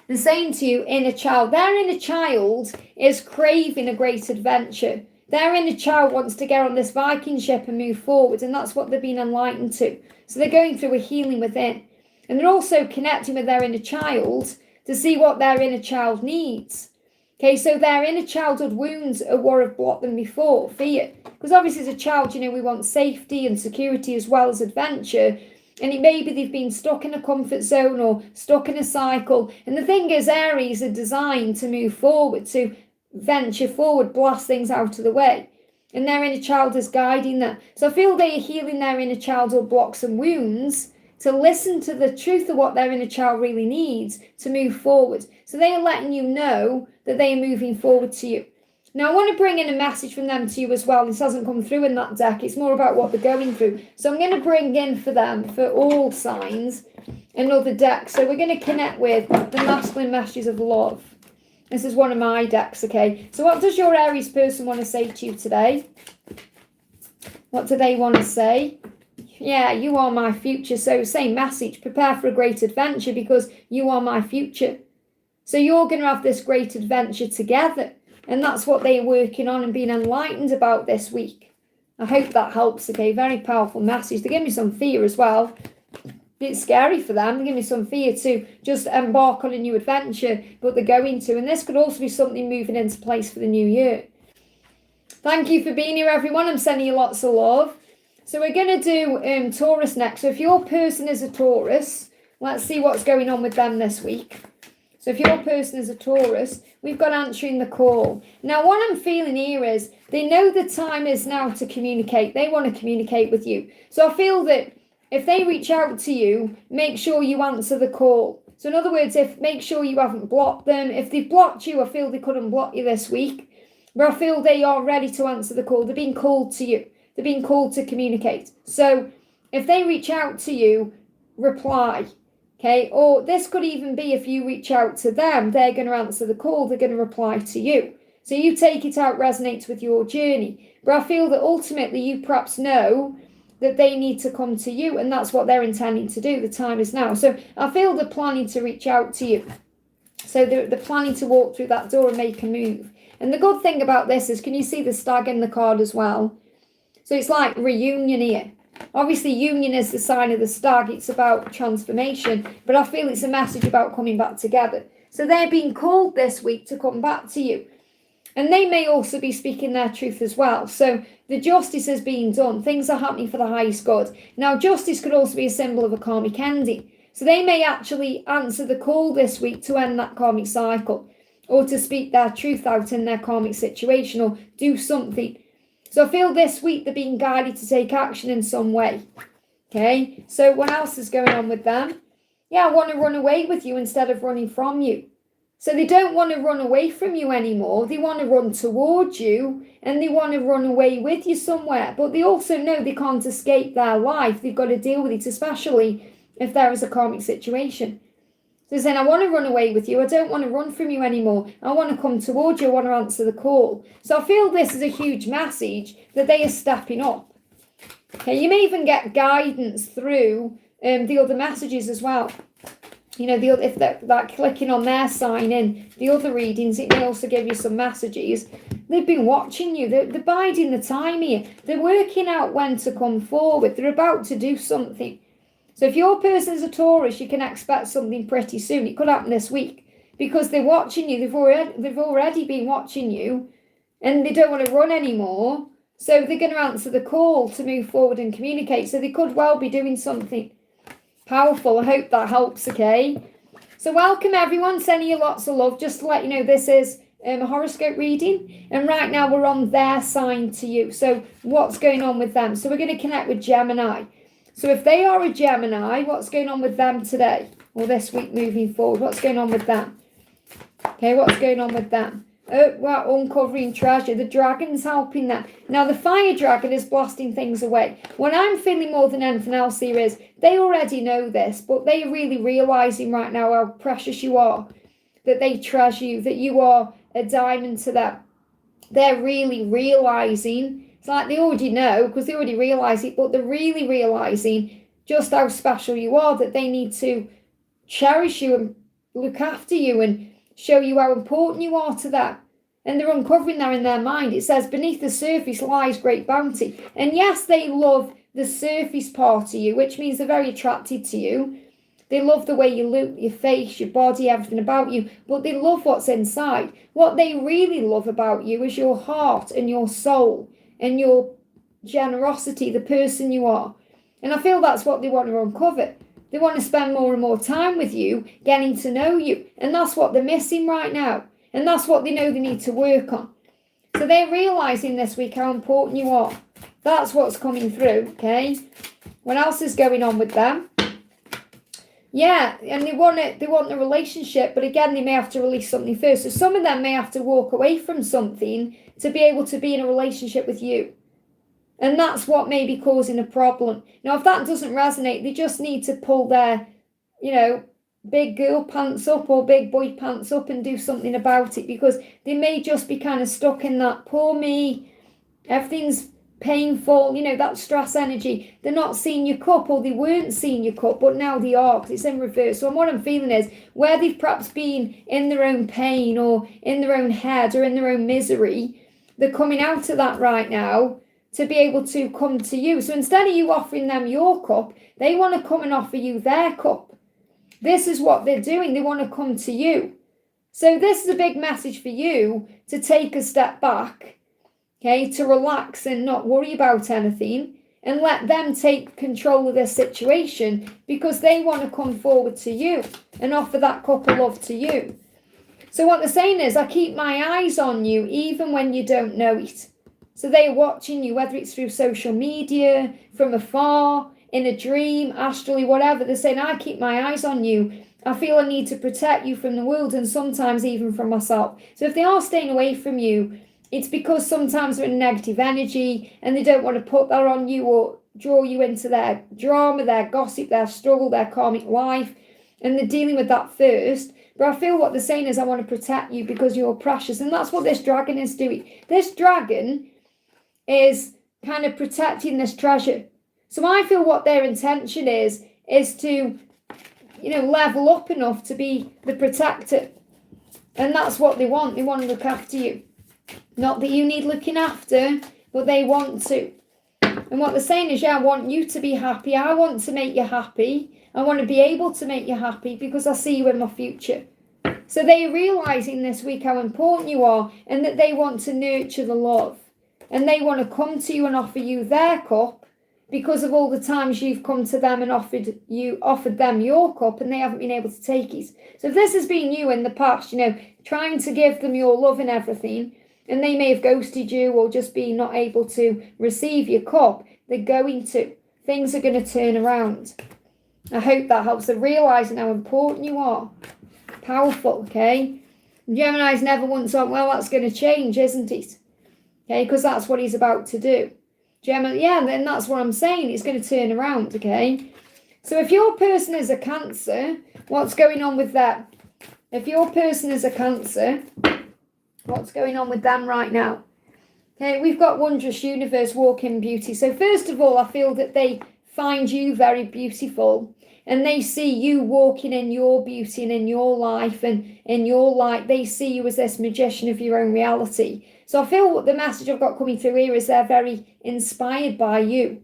They're saying to you, inner child. Their inner child is craving a great adventure. Their inner child wants to get on this Viking ship and move forward, and that's what they're being enlightened to. So they're going through a healing within. And they're also connecting with their inner child to see what their inner child needs. Okay, so their inner childhood wounds are what have blocked them before, fear. Because obviously as a child, we want safety and security as well as adventure. And it may be they've been stuck in a comfort zone or stuck in a cycle. And the thing is, Aries are designed to move forward, to venture forward, blast things out of the way. And their inner child is guiding them. So I feel they are healing their inner childhood blocks and wounds to listen to the truth of what their inner child really needs to move forward. So they are letting you know that they are moving forward to you. Now, I want to bring in a message from them to you as well. This hasn't come through in that deck. It's more about what they're going through. So I'm going to bring in for them, for all signs, another deck. So we're going to connect with the masculine messages of love. This is one of my decks, okay? So what does your Aries person want to say to you today? What do they want to say? Yeah, you are my future. So same message, prepare for a great adventure because you are my future. So you're going to have this great adventure together. And that's what they're working on and being enlightened about this week. I hope that helps, okay? Very powerful message. They give me some fear as well. It's scary for them. They give me some fear to just embark on a new adventure, but they're going to. And this could also be something moving into place for the new year. Thank you for being here, everyone. I'm sending you lots of love. So we're going to do Taurus next. So if your person is a Taurus, let's see what's going on with them this week. So if your person is a Taurus, we've got answering the call. Now, what I'm feeling here is they know the time is now to communicate. They want to communicate with you. So I feel that if they reach out to you, make sure you answer the call. So in other words, make sure you haven't blocked them. If they've blocked you, I feel they couldn't block you this week. But I feel they are ready to answer the call. They're being called to you. They're being called to communicate. So if they reach out to you, reply. Okay, or this could even be if you reach out to them, they're going to answer the call, they're going to reply to you. So you take it out, resonates with your journey. But I feel that ultimately you perhaps know that they need to come to you, and that's what they're intending to do. The time is now. So I feel they're planning to reach out to you. So they're planning to walk through that door and make a move. And the good thing about this is, can you see the stag in the card as well? So it's like reunion here. Obviously, union is the sign of the stag. It's about transformation. But I feel it's a message about coming back together. So they're being called this week to come back to you. And they may also be speaking their truth as well. So the justice is being done. Things are happening for the highest good. Now, justice could also be a symbol of a karmic ending. So they may actually answer the call this week to end that karmic cycle, or to speak their truth out in their karmic situation, or do something. So I feel this week they're being guided to take action in some way. Okay, so what else is going on with them? Yeah, I want to run away with you instead of running from you. So they don't want to run away from you anymore. They want to run towards you, and they want to run away with you somewhere. But they also know they can't escape their life. They've got to deal with it, especially if there is a karmic situation. So they're saying, I want to run away with you. I don't want to run from you anymore. I want to come towards you. I want to answer the call. So I feel this is a huge message that they are stepping up. Okay, you may even get guidance through the other messages as well. You know, if they're clicking on their sign in, the other readings, it may also give you some messages. They've been watching you. They're biding the time here. They're working out when to come forward. They're about to do something. So if your person's a Taurus, you can expect something pretty soon. It could happen this week because they're watching you. They've already been watching you, and they don't want to run anymore. So they're going to answer the call to move forward and communicate. So they could well be doing something powerful. I hope that helps, okay? So welcome everyone, sending you lots of love. Just to let you know, this is a horoscope reading, and right now we're on their sign to you. So what's going on with them? So we're going to connect with Gemini. So if they are a Gemini, what's going on with them today or this week moving forward? What's going on with them? Okay, what's going on with them? Oh, wow, uncovering treasure. The dragon's helping them. Now, the fire dragon is blasting things away. What I'm feeling more than anything else here is they already know this, but they're really realising right now how precious you are, that they treasure you, that you are a diamond to them. They're really realising. It's like they already know because they already realise it, but they're really realising just how special you are, that they need to cherish you and look after you and show you how important you are to them. And they're uncovering that in their mind. It says, beneath the surface lies great bounty. And yes, they love the surface part of you, which means they're very attracted to you. They love the way you look, your face, your body, everything about you. But they love what's inside. What they really love about you is your heart and your soul and your generosity, the person you are. And I feel that's what they want to uncover. They want to spend more and more time with you, getting to know you. And that's what they're missing right now. And that's what they know they need to work on. So they're realising this week how important you are. That's what's coming through, okay? What else is going on with them? Yeah, and they want the relationship, but again, they may have to release something first. So some of them may have to walk away from something to be able to be in a relationship with you. And that's what may be causing a problem. Now, if that doesn't resonate, they just need to pull their, big girl pants up or big boy pants up and do something about it, because they may just be kind of stuck in that poor me, everything's painful, that stress energy. They're not seeing your cup, or they weren't seeing your cup, but now they are, because it's in reverse. So what I'm feeling is where they've perhaps been in their own pain or in their own head or in their own misery, they're coming out of that right now to be able to come to you. So instead of you offering them your cup, they want to come and offer you their cup. This is what they're doing. They want to come to you. So this is a big message for you to take a step back, okay, to relax and not worry about anything and let them take control of this situation, because they want to come forward to you and offer that cup of love to you. So what they're saying is, I keep my eyes on you even when you don't know it. So they're watching you, whether it's through social media, from afar, in a dream, astrally, whatever. They're saying, I keep my eyes on you. I feel I need to protect you from the world and sometimes even from myself. So if they are staying away from you, it's because sometimes they're in negative energy and they don't want to put that on you or draw you into their drama, their gossip, their struggle, their karmic life. And they're dealing with that first. But I feel what they're saying is, I want to protect you because you're precious. And that's what this dragon is doing. This dragon is kind of protecting this treasure. So I feel what their intention is to, level up enough to be the protector. And that's what they want. They want to look after you. Not that you need looking after, but they want to. And what they're saying is, I want you to be happy. I want to make you happy. I want to be able to make you happy because I see you in my future. So they're realizing this week how important you are, and that they want to nurture the love. And they want to come to you and offer you their cup, because of all the times you've come to them and offered them your cup and they haven't been able to take it. So if this has been you in the past, trying to give them your love and everything, and they may have ghosted you or just be not able to receive your cup, they're going to. Things are going to turn around. I hope that helps. They're realising how important you are. Powerful, okay? Gemini's never once thought, well, that's going to change, isn't it? Okay, because that's what he's about to do. Gemini, then that's what I'm saying. It's going to turn around, okay? So if your person is a Cancer, what's going on with that? If your person is a Cancer, what's going on with them right now? Okay, we've got Wondrous Universe, Walk in Beauty. So first of all, I feel that they find you very beautiful, and they see you walking in your beauty and in your life and in your light. They see you as this magician of your own reality. So I feel what the message I've got coming through here is they're very inspired by you.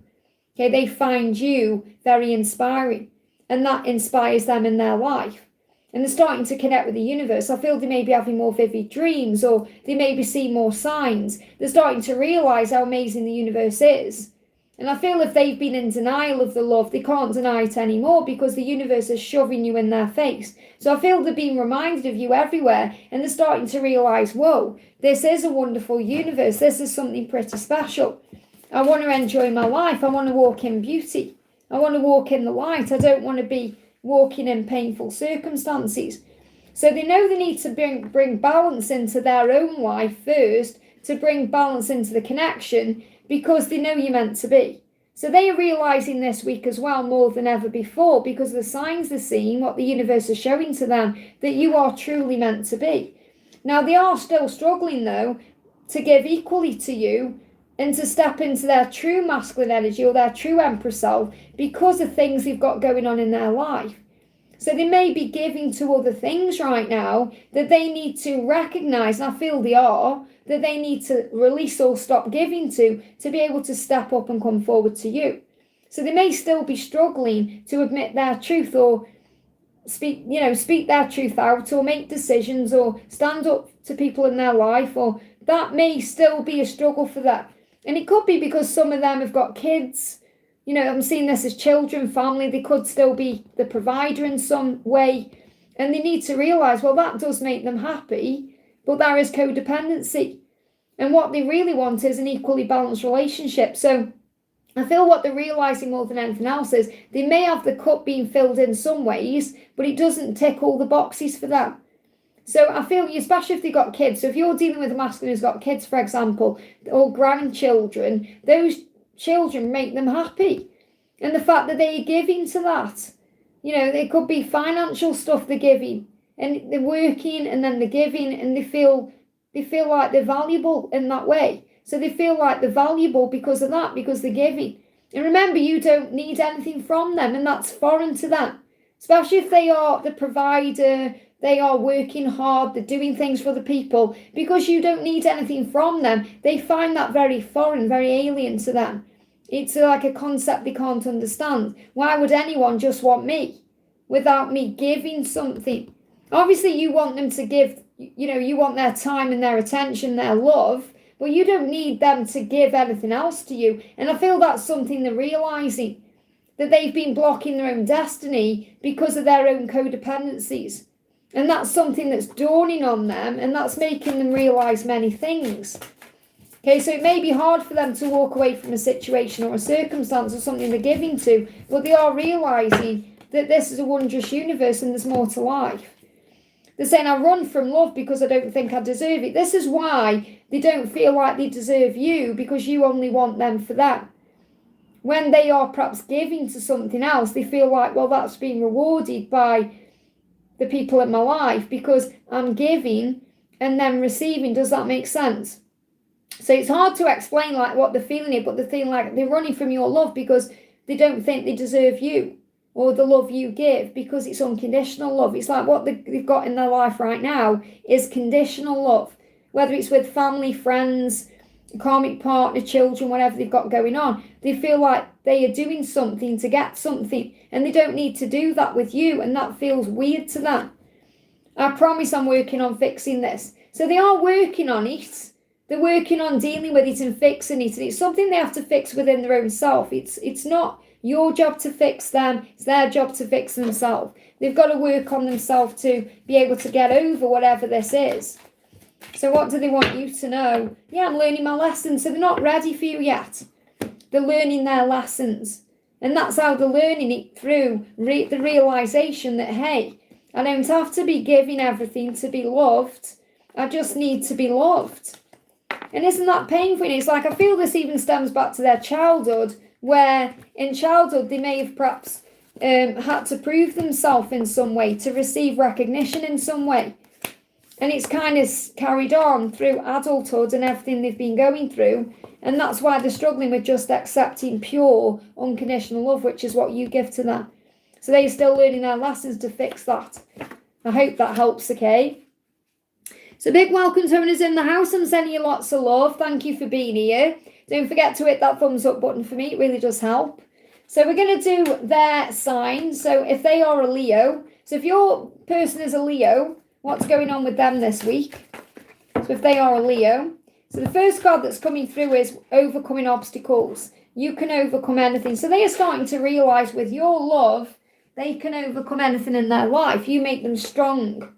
Okay, they find you very inspiring, and that inspires them in their life. And they're starting to connect with the universe. I feel they may be having more vivid dreams, or they may be seeing more signs. They're starting to realise how amazing the universe is. And I feel if they've been in denial of the love, they can't deny it anymore, because the universe is shoving you in their face. So I feel they're being reminded of you everywhere, and they're starting to realise, whoa, this is a wonderful universe. This is something pretty special. I want to enjoy my life. I want to walk in beauty. I want to walk in the light. I don't want to be walking in painful circumstances. So they know they need to bring balance into their own life first, to bring balance into the connection, because they know you're meant to be. So they are realising this week as well, more than ever before, because the signs they're seeing, what the universe is showing to them, that you are truly meant to be. Now, they are still struggling, though, to give equally to you and to step into their true masculine energy or their true Empress self, because of things they've got going on in their life. So they may be giving to other things right now that they need to recognise, and I feel they are, that they need to release or stop giving to be able to step up and come forward to you. So they may still be struggling to admit their truth, or speak their truth out, or make decisions, or stand up to people in their life, or that may still be a struggle for them. And it could be because some of them have got kids. I'm seeing this as children, family. They could still be the provider in some way. And they need to realise, well, that does make them happy, but there is codependency. And what they really want is an equally balanced relationship. So I feel what they're realising more than anything else is they may have the cup being filled in some ways, but it doesn't tick all the boxes for them. So I feel, especially if they've got kids, so if you're dealing with a masculine who's got kids, for example, or grandchildren, those children make them happy. And the fact that they are giving to that, It could be financial stuff they're giving, and they're working and then they're giving, and they feel like they're valuable in that way. So they feel like they're valuable because of that, because they're giving. And remember, you don't need anything from them, and that's foreign to them. Especially if they are the provider, they are working hard, they're doing things for the people. Because you don't need anything from them, they find that very foreign, very alien to them. It's like a concept they can't understand. Why would anyone just want me without me giving something? Obviously, you want them to give, you want their time and their attention, their love, but you don't need them to give anything else to you. And I feel that's something they're realising, that they've been blocking their own destiny because of their own codependencies. And that's something that's dawning on them, and that's making them realise many things. Okay, so it may be hard for them to walk away from a situation or a circumstance or something they're giving to, but they are realising that this is a wondrous universe and there's more to life. They're saying, I run from love because I don't think I deserve it. This is why they don't feel like they deserve you, because you only want them for that. When they are perhaps giving to something else, they feel like, well, that's being rewarded by the people in my life because I'm giving and then receiving. Does that make sense? So it's hard to explain like what they're feeling here, but they're feeling like they're running from your love because they don't think they deserve you or the love you give, because it's unconditional love. It's like what they've got in their life right now is conditional love, whether it's with family, friends, karmic partner, children, whatever they've got going on. They feel like they are doing something to get something, and they don't need to do that with you, and that feels weird to them. I promise I'm working on fixing this. So they are working on it. They're working on dealing with it and fixing it, and it's something they have to fix within their own self. It's not your job to fix them, it's their job to fix themselves. They've got to work on themselves to be able to get over whatever this is. So what do they want you to know? Yeah, I'm learning my lessons. So they're not ready for you yet. They're learning their lessons. And that's how they're learning it, through the realisation that, hey, I don't have to be giving everything to be loved. I just need to be loved. And isn't that painful? It's like, I feel this even stems back to their childhood, where in childhood they may have perhaps had to prove themselves in some way, to receive recognition in some way. And it's kind of carried on through adulthood and everything they've been going through. And that's why they're struggling with just accepting pure, unconditional love, which is what you give to them. So they're still learning their lessons to fix that. I hope that helps, okay? So big welcome to everyone who's in the house. I'm sending you lots of love. Thank you for being here. Don't forget to hit that thumbs up button for me. It really does help. So we're going to do their sign. So if they are a Leo, so if your person is a Leo, what's going on with them this week? So if they are a Leo, so the first card that's coming through is overcoming obstacles. You can overcome anything. So they are starting to realise with your love, they can overcome anything in their life. You make them strong.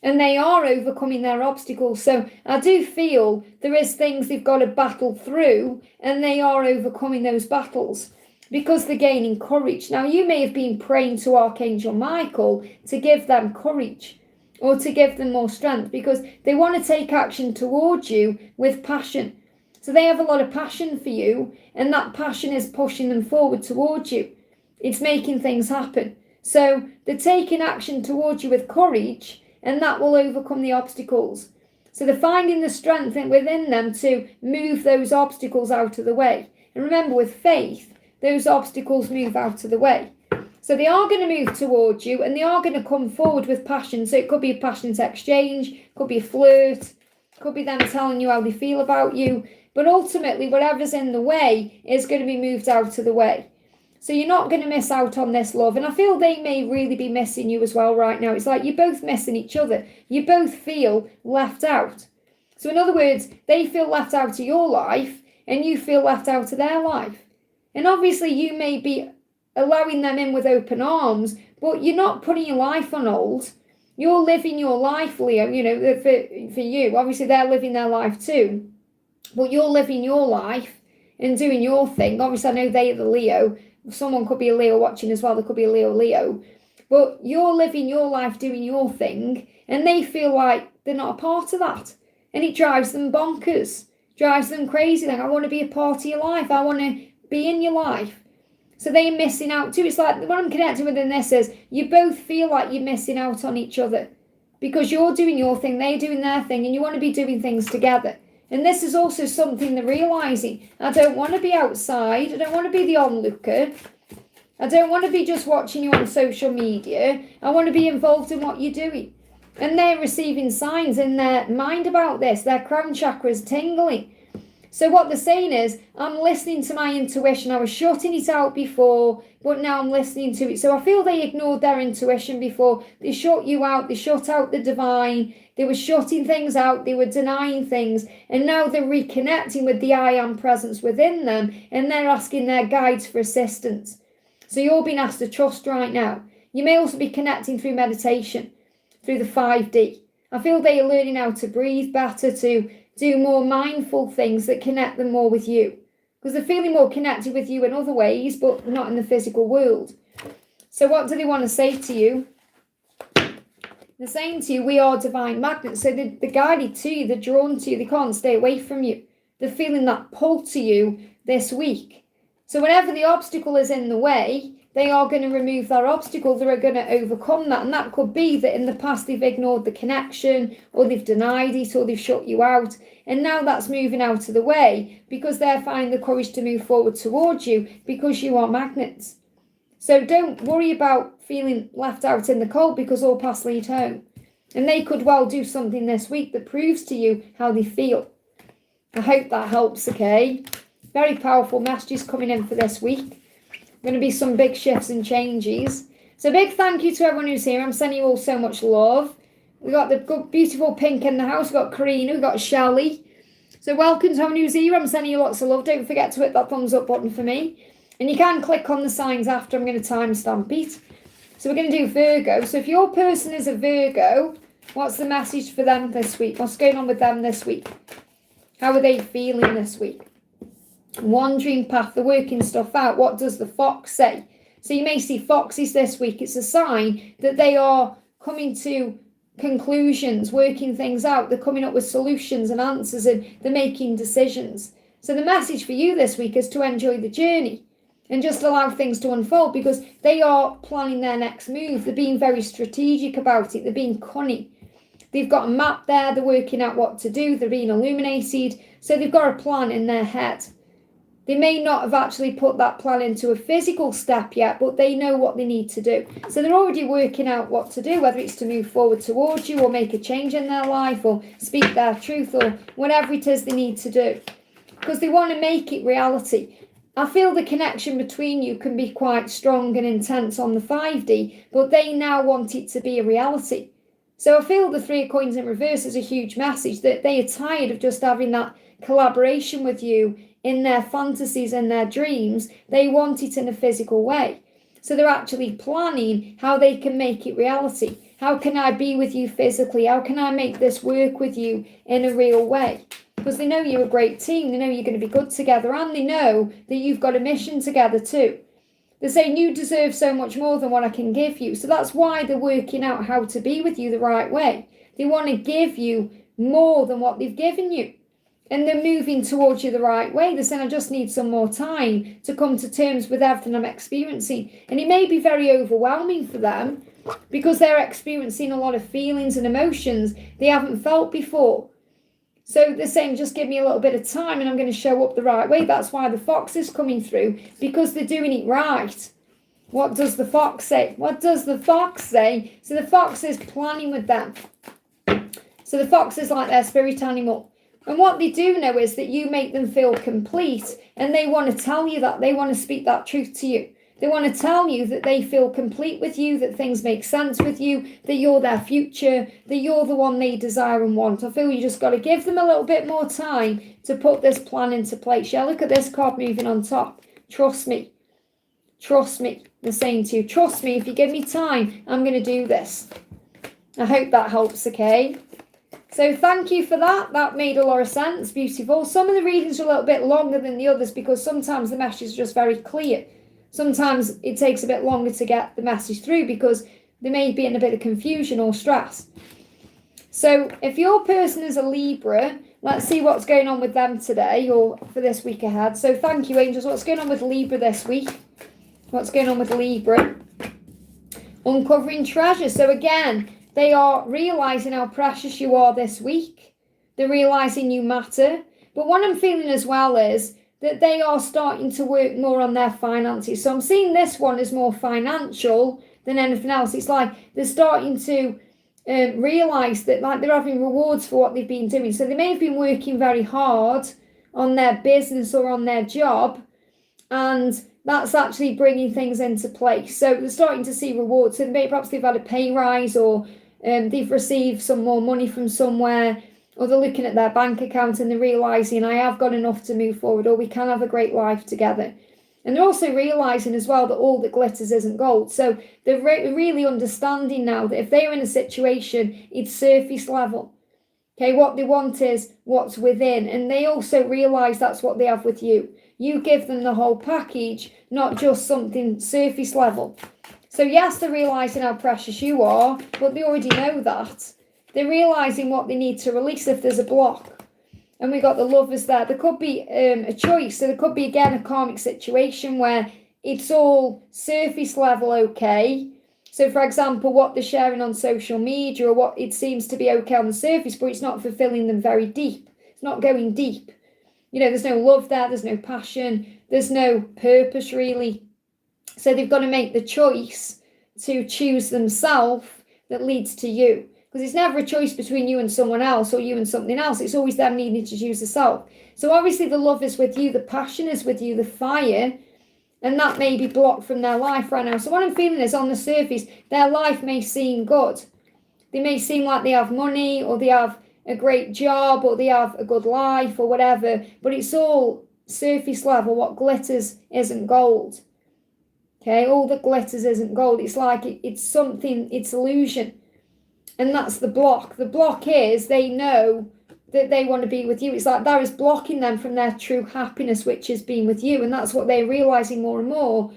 And they are overcoming their obstacles. So I do feel there is things they've got to battle through, and they are overcoming those battles because they're gaining courage. Now, you may have been praying to Archangel Michael to give them courage or to give them more strength, because they want to take action towards you with passion. So they have a lot of passion for you, and that passion is pushing them forward towards you. It's making things happen. So they're taking action towards you with courage, and that will overcome the obstacles. So they're finding the strength within them to move those obstacles out of the way. And remember, with faith, those obstacles move out of the way. So they are going to move towards you, and they are going to come forward with passion. So it could be a passionate exchange, could be a flirt, could be them telling you how they feel about you. But ultimately, whatever's in the way is going to be moved out of the way. So you're not going to miss out on this love. And I feel they may really be missing you as well right now. It's like you're both missing each other. You both feel left out. So in other words, they feel left out of your life and you feel left out of their life. And obviously you may be allowing them in with open arms, but you're not putting your life on hold. You're living your life, Leo, for you. Obviously they're living their life too. But you're living your life and doing your thing. Obviously I know they're the Leo. Someone could be a Leo watching as well. There could be a Leo. But you're living your life, doing your thing, and they feel like they're not a part of that. And it drives them bonkers, drives them crazy. Like, I want to be a part of your life. I want to be in your life. So they're missing out too. It's like what I'm connecting with in this is you both feel like you're missing out on each other because you're doing your thing, they're doing their thing, and you want to be doing things together. And this is also something they're realising. I don't want to be outside. I don't want to be the onlooker. I don't want to be just watching you on social media. I want to be involved in what you're doing. And they're receiving signs in their mind about this. Their crown chakra is tingling. So what they're saying is, I'm listening to my intuition. I was shutting it out before, but now I'm listening to it. So I feel they ignored their intuition before. They shut you out. They shut out the divine. They were shutting things out. They were denying things. And now they're reconnecting with the I am presence within them. And they're asking their guides for assistance. So you're being asked to trust right now. You may also be connecting through meditation, through the 5D. I feel they are learning how to breathe better, to do more mindful things that connect them more with you. Because they're feeling more connected with you in other ways, but not in the physical world. So what do they want to say to you? They're saying to you, we are divine magnets. So they're guided to you, they're drawn to you, they can't stay away from you. They're feeling that pull to you this week. So whenever the obstacle is in the way, they are going to remove that obstacle. They're going to overcome that. And that could be that in the past they've ignored the connection, or they've denied it, or they've shut you out. And now that's moving out of the way because they're finding the courage to move forward towards you because you are magnets. So don't worry about feeling left out in the cold because all paths lead home. And they could well do something this week that proves to you how they feel. I hope that helps, okay? Very powerful messages coming in for this week. Going to be some big shifts and changes. So big thank you to everyone who's here. I'm sending you all so much love. We got the good, beautiful Pink in the house. We've got Karina. We've got Shelley. So welcome to everyone who's here. I'm sending you lots of love. Don't forget to hit that thumbs up button for me. And you can click on the signs after. I'm going to timestamp it. So we're going to do Virgo. So if your person is a Virgo, what's the message for them this week? What's going on with them this week? How are they feeling this week? Wandering path, they're working stuff out. What does the fox say? So you may see foxes this week. It's a sign that they are coming to conclusions, working things out. They're coming up with solutions and answers, and they're making decisions. So the message for you this week is to enjoy the journey and just allow things to unfold because they are planning their next move. They're being very strategic about it. They're being cunning. They've got a map there. They're working out what to do. They're being illuminated. So they've got a plan in their head. They may not have actually put that plan into a physical step yet, but they know what they need to do. So they're already working out what to do, whether it's to move forward towards you or make a change in their life or speak their truth or whatever it is they need to do. Because they want to make it reality. I feel the connection between you can be quite strong and intense on the 5D, but they now want it to be a reality. So I feel the 3 of coins in reverse is a huge message that they are tired of just having that collaboration with you in their fantasies and their dreams. They want it in a physical way. So they're actually planning how they can make it reality. How can I be with you physically? How can I make this work with you in a real way? Because they know you're a great team. They know you're going to be good together. And they know that you've got a mission together too. They're saying you deserve so much more than what I can give you. So that's why they're working out how to be with you the right way. They want to give you more than what they've given you. And they're moving towards you the right way. They're saying, I just need some more time to come to terms with everything I'm experiencing. And it may be very overwhelming for them because they're experiencing a lot of feelings and emotions they haven't felt before. So they're saying, just give me a little bit of time and I'm going to show up the right way. That's why the fox is coming through, because they're doing it right. What does the fox say? What does the fox say? So the fox is planning with them. So the fox is like their spirit animal. And what they do know is that you make them feel complete, and they want to tell you that. They want to speak that truth to you. They want to tell you that they feel complete with you, that things make sense with you, that you're their future, that you're the one they desire and want. I feel you just got to give them a little bit more time to put this plan into place. Yeah, look at this card moving on top. Trust me. Trust me. They're saying to you, trust me, if you give me time, I'm going to do this. I hope that helps, okay? So thank you for that. That made a lot of sense. Beautiful. Some of the readings are a little bit longer than the others because sometimes the message is just very clear. Sometimes it takes a bit longer to get the message through because they may be in a bit of confusion or stress. So if your person is a Libra, let's see what's going on with them today or for this week ahead. So thank you, angels. What's going on with Libra this week? What's going on with Libra? Uncovering treasure. So again, they are realising how precious you are this week. They're realising you matter. But what I'm feeling as well is that they are starting to work more on their finances. So I'm seeing this one as more financial than anything else. It's like they're starting to realise that like they're having rewards for what they've been doing. So they may have been working very hard on their business or on their job, and that's actually bringing things into place. So they're starting to see rewards. So perhaps they've had a pay rise, or they've received some more money from somewhere, or they're looking at their bank account and they're realising I have got enough to move forward, or we can have a great life together. And they're also realising as well that all that glitters isn't gold. So they're really understanding now that if they're in a situation, it's surface level. Okay, what they want is what's within. And they also realise that's what they have with you. You give them the whole package, not just something surface level. So yes, they're realising how precious you are, but they already know that. They're realising what they need to release if there's a block. And we got the Lovers there. There could be a choice. So there could be, again, a karmic situation where it's all surface level okay. So, for example, what they're sharing on social media, or what it seems to be okay on the surface, but it's not fulfilling them very deep. It's not going deep. You know, there's no love there. There's no passion. There's no purpose, really. So they've got to make the choice to choose themselves that leads to you. Because it's never a choice between you and someone else or you and something else. It's always them needing to choose the self. So obviously the love is with you, the passion is with you, the fire, and that may be blocked from their life right now. So what I'm feeling is on the surface, their life may seem good. They may seem like they have money, or they have a great job, or they have a good life, or whatever. But it's all surface level. What glitters isn't gold. Okay, all that glitters isn't gold. It's like it's something, it's illusion. And that's the block. The block is they know that they want to be with you. It's like that is blocking them from their true happiness, which is being with you. And that's what they're realising more and more.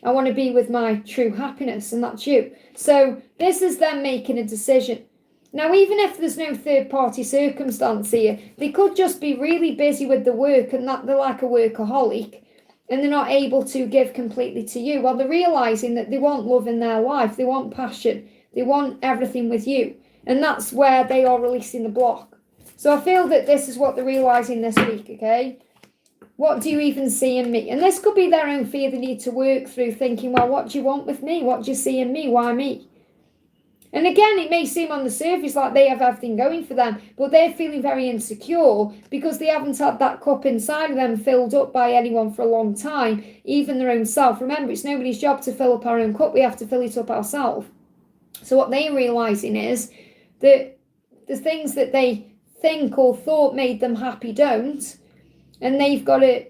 I want to be with my true happiness, and that's you. So this is them making a decision. Now, even if there's no third-party circumstance here, they could just be really busy with the work, and that they're like a workaholic, and they're not able to give completely to you. Well, they're realising that they want love in their life. They want passion. They want everything with you. And that's where they are releasing the block. So I feel that this is what they're realising this week, okay? What do you even see in me? And this could be their own fear they need to work through, thinking, well, what do you want with me? What do you see in me? Why me? And again, it may seem on the surface like they have everything going for them, but they're feeling very insecure because they haven't had that cup inside of them filled up by anyone for a long time, even their own self. Remember, it's nobody's job to fill up our own cup. We have to fill it up ourselves. So what they're realising is that the things that they think or thought made them happy don't, and they've got to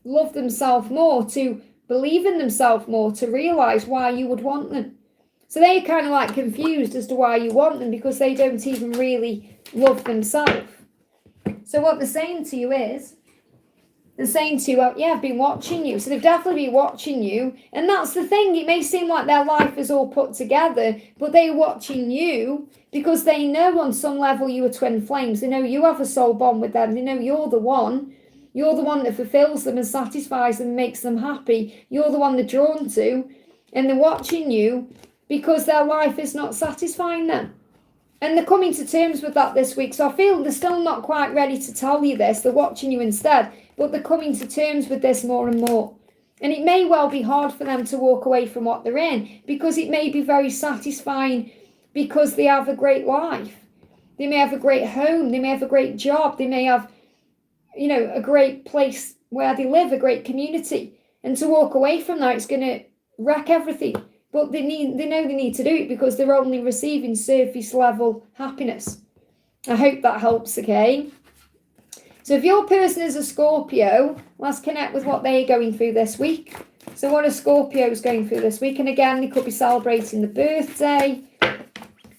love themselves more, to believe in themselves more, to realise why you would want them. So they're kind of like confused as to why you want them, because they don't even really love themselves. So what they're saying to you is, they're saying to you, yeah, I've been watching you. So they've definitely been watching you. And that's the thing. It may seem like their life is all put together, but they're watching you because they know on some level you are twin flames. They know you have a soul bond with them. They know you're the one. You're the one that fulfills them and satisfies them and makes them happy. You're the one they're drawn to. And they're watching you because their life is not satisfying them. And they're coming to terms with that this week. So I feel they're still not quite ready to tell you this. They're watching you instead. But they're coming to terms with this more and more. And it may well be hard for them to walk away from what they're in, because it may be very satisfying because they have a great life. They may have a great home. They may have a great job. They may have, a great place where they live, a great community. And to walk away from that, it's going to wreck everything. But they know they need to do it because they're only receiving surface level happiness. I hope that helps, okay? So if your person is a Scorpio, let's connect with what they're going through this week. So what are Scorpios going through this week? And again, they could be celebrating the birthday.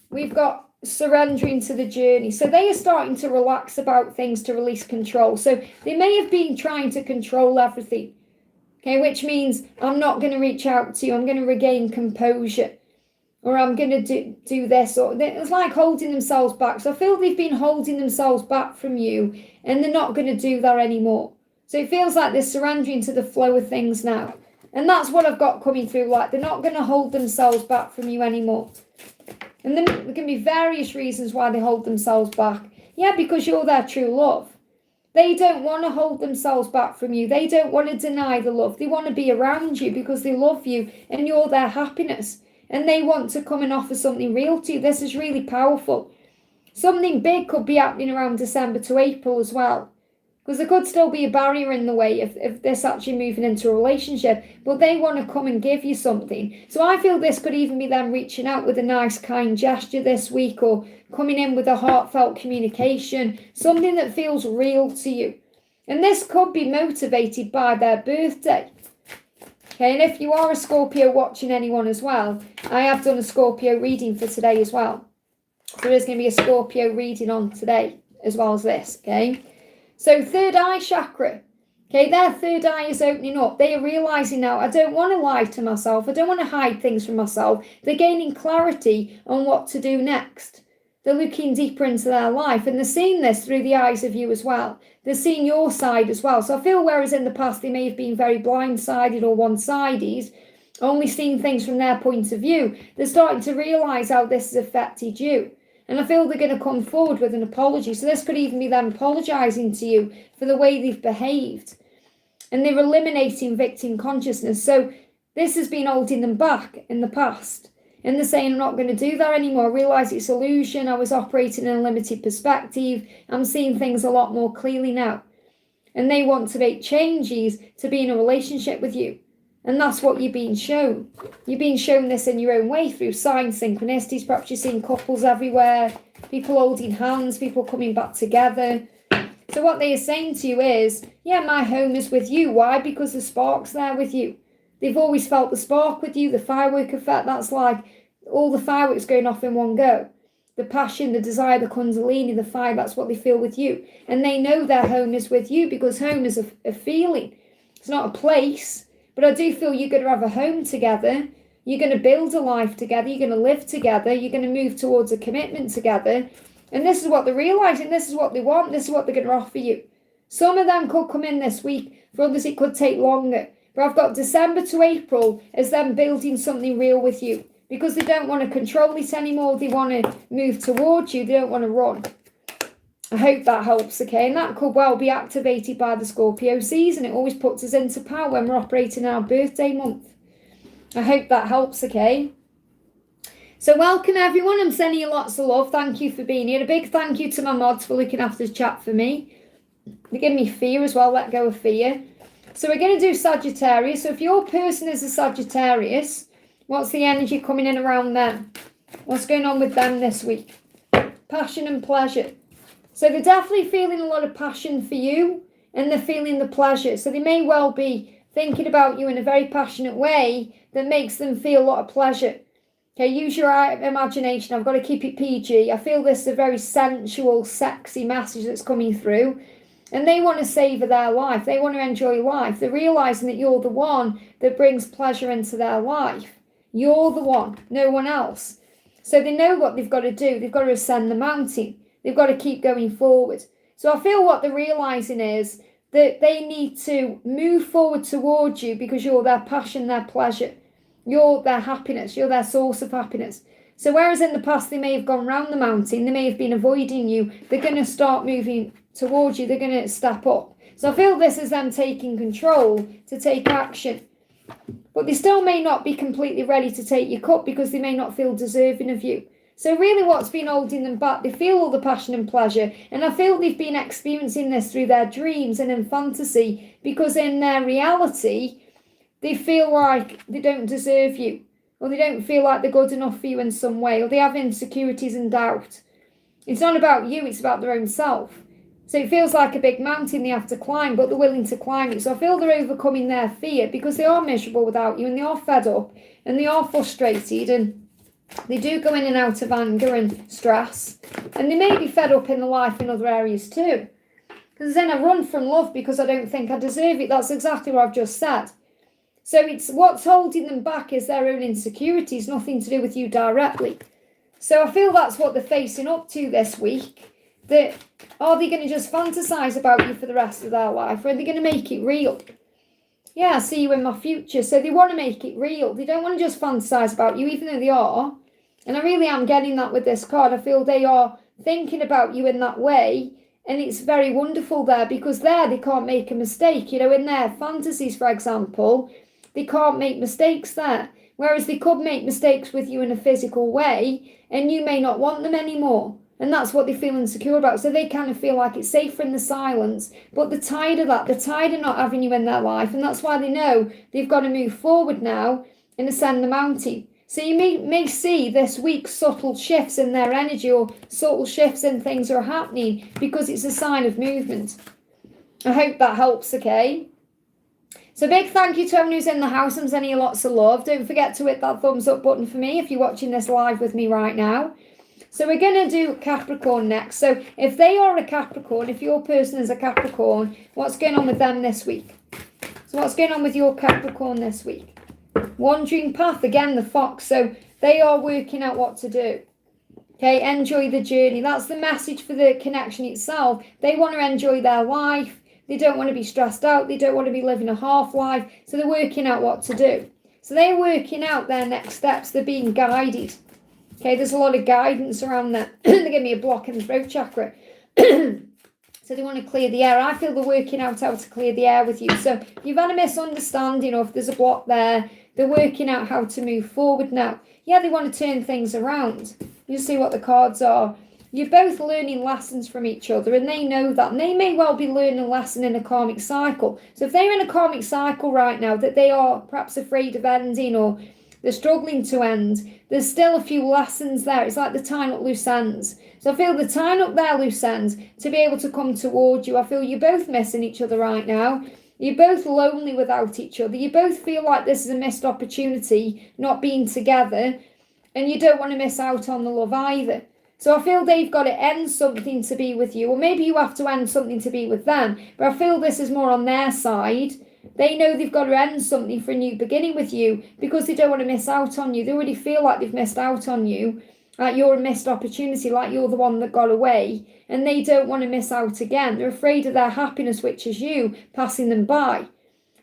We've got surrendering to the journey. So they are starting to relax about things, to release control. So they may have been trying to control everything. Okay, which means I'm not going to reach out to you. I'm going to regain composure. Or I'm going to do this. Or it's like holding themselves back. So I feel they've been holding themselves back from you, and they're not going to do that anymore. So it feels like they're surrendering to the flow of things now. And that's what I've got coming through. Like, they're not going to hold themselves back from you anymore. And then there can be various reasons why they hold themselves back. Yeah, because you're their true love. They don't want to hold themselves back from you. They don't want to deny the love. They want to be around you because they love you and you're their happiness. And they want to come and offer something real to you. This is really powerful. Something big could be happening around December to April as well. Because there could still be a barrier in the way if this actually moving into a relationship. But they want to come and give you something. So I feel this could even be them reaching out with a nice kind gesture this week, or coming in with a heartfelt communication. Something that feels real to you. And this could be motivated by their birthday. Okay, and if you are a Scorpio watching anyone as well, I have done a Scorpio reading for today as well. So there's going to be a Scorpio reading on today as well as this, okay? So third eye chakra, okay, their third eye is opening up. They are realising now, I don't want to lie to myself. I don't want to hide things from myself. They're gaining clarity on what to do next. They're looking deeper into their life, and they're seeing this through the eyes of you as well. They're seeing your side as well. So I feel whereas in the past they may have been very blindsided or one-sided, only seeing things from their point of view, they're starting to realise how this has affected you. And I feel they're going to come forward with an apology. So this could even be them apologising to you for the way they've behaved. And they're eliminating victim consciousness. So this has been holding them back in the past. And they're saying, I'm not going to do that anymore. I realise it's illusion. I was operating in a limited perspective. I'm seeing things a lot more clearly now. And they want to make changes to be in a relationship with you. And that's what you're being shown. You're being shown this in your own way through signs, synchronicities. Perhaps you're seeing couples everywhere, people holding hands, people coming back together. So what they are saying to you is, yeah, my home is with you. Why? Because the spark's there with you. They've always felt the spark with you, the firework effect. That's like all the fireworks going off in one go. The passion, the desire, the kundalini, the fire, that's what they feel with you. And they know their home is with you because home is a feeling. It's not a place. But I do feel you're going to have a home together. You're going to build a life together. You're going to live together. You're going to move towards a commitment together. And this is what they're realising. This is what they want. This is what they're going to offer you. Some of them could come in this week. For others, it could take longer. But I've got December to April as them building something real with you. Because they don't want to control it anymore. They want to move towards you. They don't want to run. I hope that helps, okay? And that could well be activated by the Scorpio season. It always puts us into power when we're operating in our birthday month. I hope that helps, okay? So welcome, everyone. I'm sending you lots of love. Thank you for being here. A big thank you to my mods for looking after the chat for me. They give me fear as well. Let go of fear. So we're going to do Sagittarius. So if your person is a Sagittarius, what's the energy coming in around them? What's going on with them this week? Passion and pleasure. So they're definitely feeling a lot of passion for you, and they're feeling the pleasure. So they may well be thinking about you in a very passionate way that makes them feel a lot of pleasure. Okay, use your imagination. I've got to keep it PG. I feel this is a very sensual, sexy message that's coming through. And they want to savour their life. They want to enjoy life. They're realising that you're the one that brings pleasure into their life. You're the one, no one else. So they know what they've got to do. They've got to ascend the mountain. They've got to keep going forward. So I feel what they're realising is that they need to move forward towards you because you're their passion, their pleasure. You're their happiness. You're their source of happiness. So whereas in the past they may have gone round the mountain, they may have been avoiding you, they're going to start moving towards you. They're going to step up. So I feel this is them taking control to take action. But they still may not be completely ready to take your cup because they may not feel deserving of you. So really what's been holding them back, they feel all the passion and pleasure. And I feel they've been experiencing this through their dreams and in fantasy because in their reality, they feel like they don't deserve you. Or they don't feel like they're good enough for you in some way. Or they have insecurities and doubt. It's not about you, it's about their own self. So it feels like a big mountain they have to climb, but they're willing to climb it. So I feel they're overcoming their fear because they are miserable without you and they are fed up and they are frustrated and they do go in and out of anger and stress. And they may be fed up in the life in other areas too. Because then I run from love because I don't think I deserve it. That's exactly what I've just said. So it's what's holding them back is their own insecurities, nothing to do with you directly. So I feel that's what they're facing up to this week. That are they going to just fantasize about you for the rest of their life? Or are they going to make it real? Yeah, I see you in my future. So they want to make it real. They don't want to just fantasize about you, even though they are. And I really am getting that with this card. I feel they are thinking about you in that way. And it's very wonderful there, because there they can't make a mistake. You know, in their fantasies, for example, they can't make mistakes there. Whereas they could make mistakes with you in a physical way, and you may not want them anymore. And that's what they feel insecure about. So they kind of feel like it's safer in the silence. But they're tired of that. They're tired of not having you in their life. And that's why they know they've got to move forward now and ascend the mountain. So you may see this week subtle shifts in their energy, or subtle shifts in things are happening, because it's a sign of movement. I hope that helps, okay? So big thank you to everyone who's in the house. I'm sending you lots of love. Don't forget to hit that thumbs up button for me if you're watching this live with me right now. So we're going to do Capricorn next. So if they are a Capricorn, if your person is a Capricorn, what's going on with them this week? So what's going on with your Capricorn this week? Wandering path, again, the fox. So they are working out what to do. Okay, enjoy the journey. That's the message for the connection itself. They want to enjoy their life. They don't want to be stressed out. They don't want to be living a half life. So they're working out what to do. So they're working out their next steps. They're being guided. Okay, there's a lot of guidance around that. They give me a block in the throat chakra. So they want to clear the air. I feel they're working out how to clear the air with you. So if you've had a misunderstanding, or if there's a block there, they're working out how to move forward now. Yeah, they want to turn things around. You see what the cards are. You're both learning lessons from each other, and they know that. And they may well be learning a lesson in a karmic cycle. So if they're in a karmic cycle right now that they are perhaps afraid of ending, or they're struggling to end, there's still a few lessons there. It's like they're tying up loose ends. So I feel they're tying up their loose ends to be able to come towards you. I feel you're both missing each other right now. You're both lonely without each other. You both feel like this is a missed opportunity, not being together. And you don't want to miss out on the love either. So I feel they've got to end something to be with you. Or maybe you have to end something to be with them. But I feel this is more on their side. They know they've got to end something for a new beginning with you, because they don't want to miss out on you. They already feel like they've missed out on you, like you're a missed opportunity, like you're the one that got away, and they don't want to miss out again. They're afraid of their happiness, which is you, passing them by.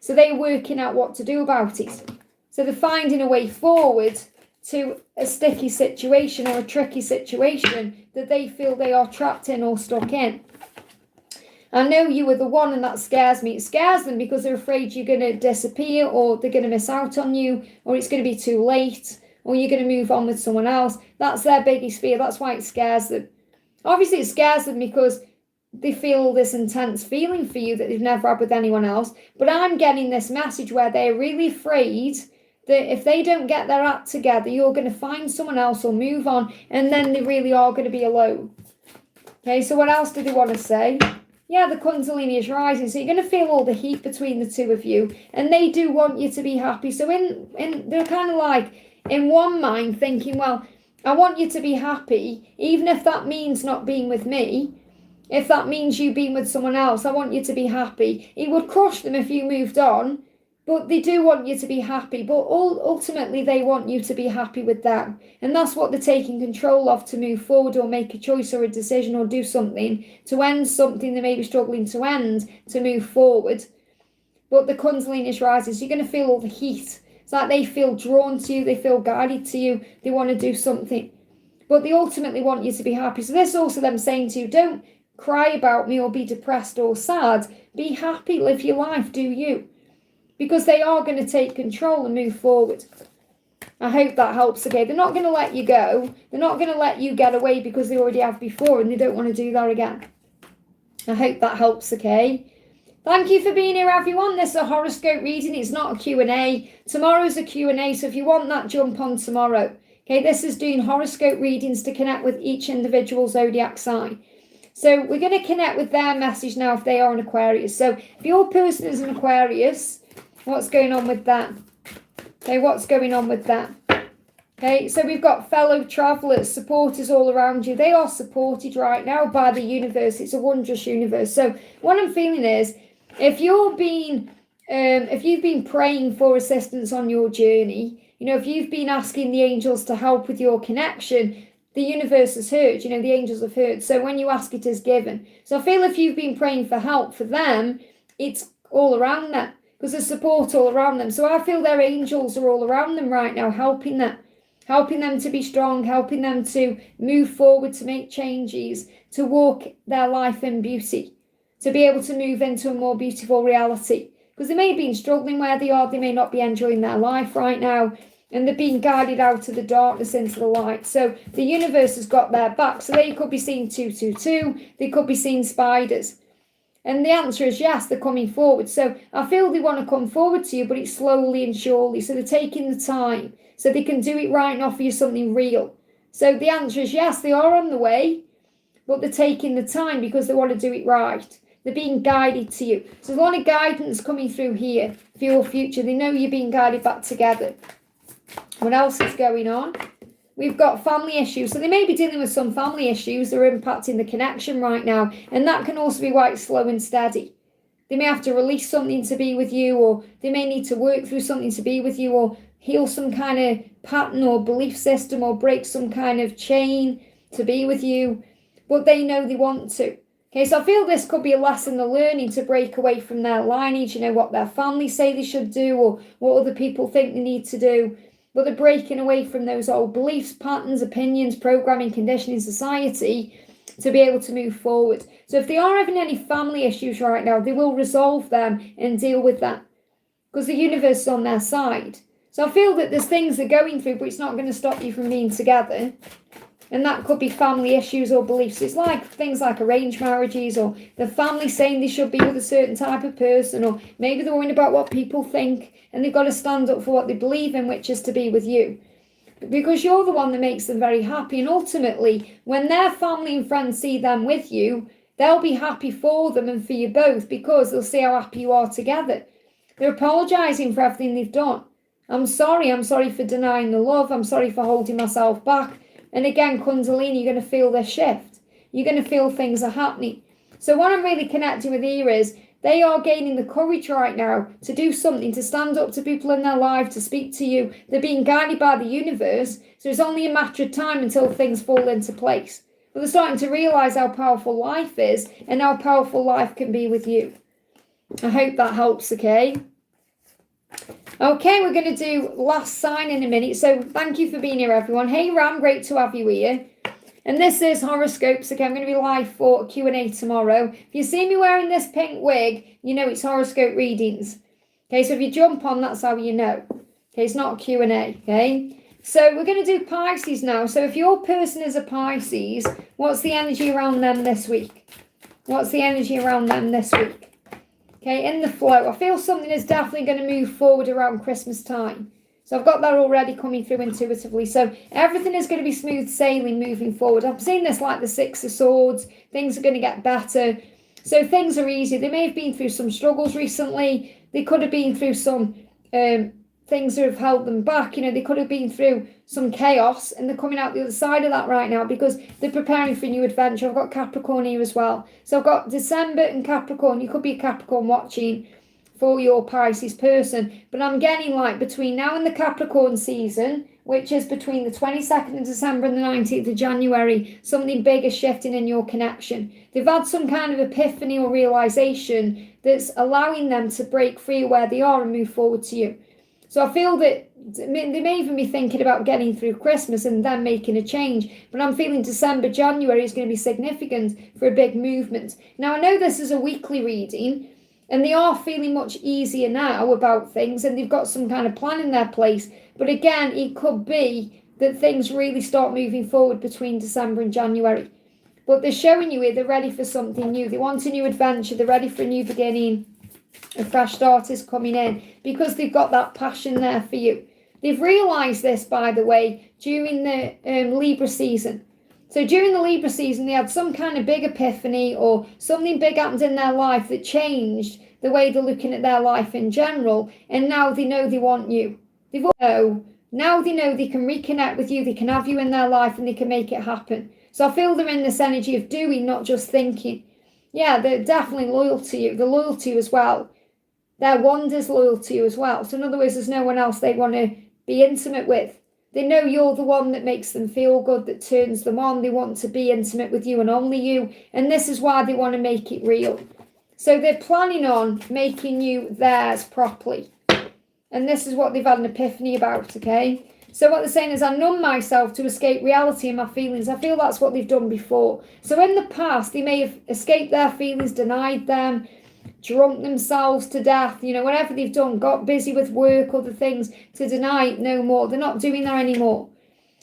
So they're working out what to do about it. So they're finding a way forward to a sticky situation or a tricky situation that they feel they are trapped in or stuck in. I know you were the one, and that scares me. It scares them because they're afraid you're going to disappear, or they're going to miss out on you, or it's going to be too late, or you're going to move on with someone else. That's their biggest fear. That's why it scares them. Obviously, it scares them because they feel this intense feeling for you that they've never had with anyone else. But I'm getting this message where they're really afraid that if they don't get their act together, you're going to find someone else or move on, and then they really are going to be alone. Okay, so what else do they want to say? Yeah, the Kundalini is rising, so you're going to feel all the heat between the two of you, and they do want you to be happy. So they're kind of like in one mind thinking, well, I want you to be happy, even if that means not being with me. If that means you being with someone else, I want you to be happy. It would crush them if you moved on, but they do want you to be happy. But ultimately, they want you to be happy with them. And that's what they're taking control of, to move forward or make a choice or a decision or do something to end something they may be struggling to end, to move forward. But the Kundalini is rising, so you're going to feel all the heat. It's like they feel drawn to you, they feel guided to you, they want to do something. But they ultimately want you to be happy. So this is also them saying to you, don't cry about me or be depressed or sad. Be happy, live your life, do you. Because they are going to take control and move forward. I hope that helps, okay? They're not going to let you go. They're not going to let you get away because they already have before, and they don't want to do that again. I hope that helps, okay? Thank you for being here, everyone. This is a horoscope reading. It's not a Q&A. Tomorrow's a Q&A, so if you want that, jump on tomorrow. Okay, this is doing horoscope readings to connect with each individual zodiac sign. So we're going to connect with their message now if they are an Aquarius. So if your person is an Aquarius, what's going on with that? Okay, what's going on with that? Okay, so we've got fellow travellers, supporters all around you. They are supported right now by the universe. It's a wondrous universe. So what I'm feeling is, if you've been praying for assistance on your journey, if you've been asking the angels to help with your connection, the universe has heard, the angels have heard. So when you ask, it is given. So I feel if you've been praying for help for them, it's all around that. because there's support all around them. So I feel their angels are all around them right now, helping them to be strong, helping them to move forward, to make changes, to walk their life in beauty, to be able to move into a more beautiful reality. Because they may have been struggling where they are, they may not be enjoying their life right now, and they're being guided out of the darkness into the light. So the universe has got their back. So they could be seeing 222, they could be seeing spiders. And the answer is yes, they're coming forward. So I feel they want to come forward to you, but it's slowly and surely. So they're taking the time so they can do it right and offer you something real. So the answer is yes, they are on the way, but they're taking the time because they want to do it right. They're being guided to you. So there's a lot of guidance coming through here for your future. They know you're being guided back together. What else is going on? We've got family issues. So they may be dealing with some family issues that are impacting the connection right now. And that can also be why it's slow and steady. They may have to release something to be with you, or they may need to work through something to be with you, or heal some kind of pattern or belief system, or break some kind of chain to be with you. But they know they want to. Okay, so I feel this could be a lesson they're learning to break away from their lineage, what their family say they should do, or what other people think they need to do. But they're breaking away from those old beliefs, patterns, opinions, programming, conditioning, society to be able to move forward. So if they are having any family issues right now, they will resolve them and deal with that because the universe is on their side. So I feel that there's things they're going through, but it's not going to stop you from being together. And that could be family issues or beliefs. It's like things like arranged marriages, or the family saying they should be with a certain type of person, or maybe they're worrying about what people think and they've got to stand up for what they believe in, which is to be with you. Because you're the one that makes them very happy. And ultimately, when their family and friends see them with you, they'll be happy for them and for you both because they'll see how happy you are together. They're apologising for everything they've done. I'm sorry for denying the love. I'm sorry for holding myself back. And again, Kundalini, you're going to feel this shift. You're going to feel things are happening. So what I'm really connecting with here is they are gaining the courage right now to do something, to stand up to people in their life, to speak to you. They're being guided by the universe. So it's only a matter of time until things fall into place. But they're starting to realise how powerful life is and how powerful life can be with you. I hope that helps, okay? Okay, we're going to do last sign in a minute. So thank you for being here, everyone. Hey, Ram, great to have you here. And this is Horoscopes. Okay, I'm going to be live for a Q&A tomorrow. If you see me wearing this pink wig, you know it's horoscope readings. Okay, so if you jump on, that's how you know. Okay, it's not a Q&A, okay? So we're going to do Pisces now. So if your person is a Pisces, what's the energy around them this week? What's the energy around them this week? Okay, in the flow. I feel something is definitely going to move forward around Christmas time. So I've got that already coming through intuitively. So everything is going to be smooth sailing moving forward. I'm seeing this like the Six of Swords. Things are going to get better. So things are easy. They may have been through some struggles recently. They could have been through some things that have held them back. They could have been through some chaos and they're coming out the other side of that right now because they're preparing for a new adventure. I've got Capricorn here as well. So I've got December and Capricorn. You could be a Capricorn watching for your Pisces person. But I'm getting like between now and the Capricorn season, which is between the 22nd of December and the 19th of January, something big is shifting in your connection. They've had some kind of epiphany or realization that's allowing them to break free where they are and move forward to you. So I feel that they may even be thinking about getting through Christmas and then making a change. But I'm feeling December, January is going to be significant for a big movement. Now, I know this is a weekly reading, and they are feeling much easier now about things, and they've got some kind of plan in their place. But again, it could be that things really start moving forward between December and January. But they're showing you here they're ready for something new. They want a new adventure. They're ready for a new beginning. A fresh start is coming in because they've got that passion there for you. They've realised this, by the way, during the Libra season. So during the Libra season, they had some kind of big epiphany or something big happened in their life that changed the way they're looking at their life in general. And now they know they want you. Now they know they can reconnect with you. They can have you in their life and they can make it happen. So I feel they're in this energy of doing, not just thinking. Yeah, they're definitely loyal to you. They're loyal to you as well. Their wand is loyal to you as well. So in other words, there's no one else they want to be intimate with. They know you're the one that makes them feel good, that turns them on. They want to be intimate with you and only you. And this is why they want to make it real. So they're planning on making you theirs properly. And this is what they've had an epiphany about, okay? So what they're saying is, I numb myself to escape reality and my feelings. I feel that's what they've done before. So in the past, they may have escaped their feelings, denied them, drunk themselves to death, whatever they've done, got busy with work, other things, to deny it no more. They're not doing that anymore.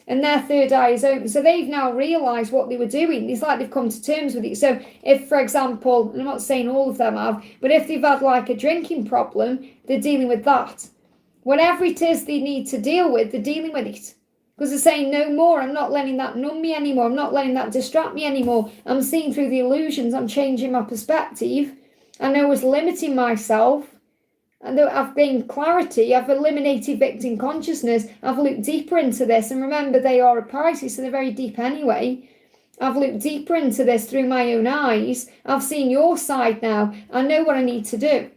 And their third eye is open. So they've now realised what they were doing. It's like they've come to terms with it. So if, for example, and I'm not saying all of them have, but if they've had like a drinking problem, they're dealing with that. Whatever it is they need to deal with, they're dealing with it. Because they're saying, no more, I'm not letting that numb me anymore. I'm not letting that distract me anymore. I'm seeing through the illusions. I'm changing my perspective. I know I was limiting myself. And I've gained clarity. I've eliminated victim consciousness. I've looked deeper into this. And remember, they are a Pisces, so they're very deep anyway. I've looked deeper into this through my own eyes. I've seen your side now. I know what I need to do.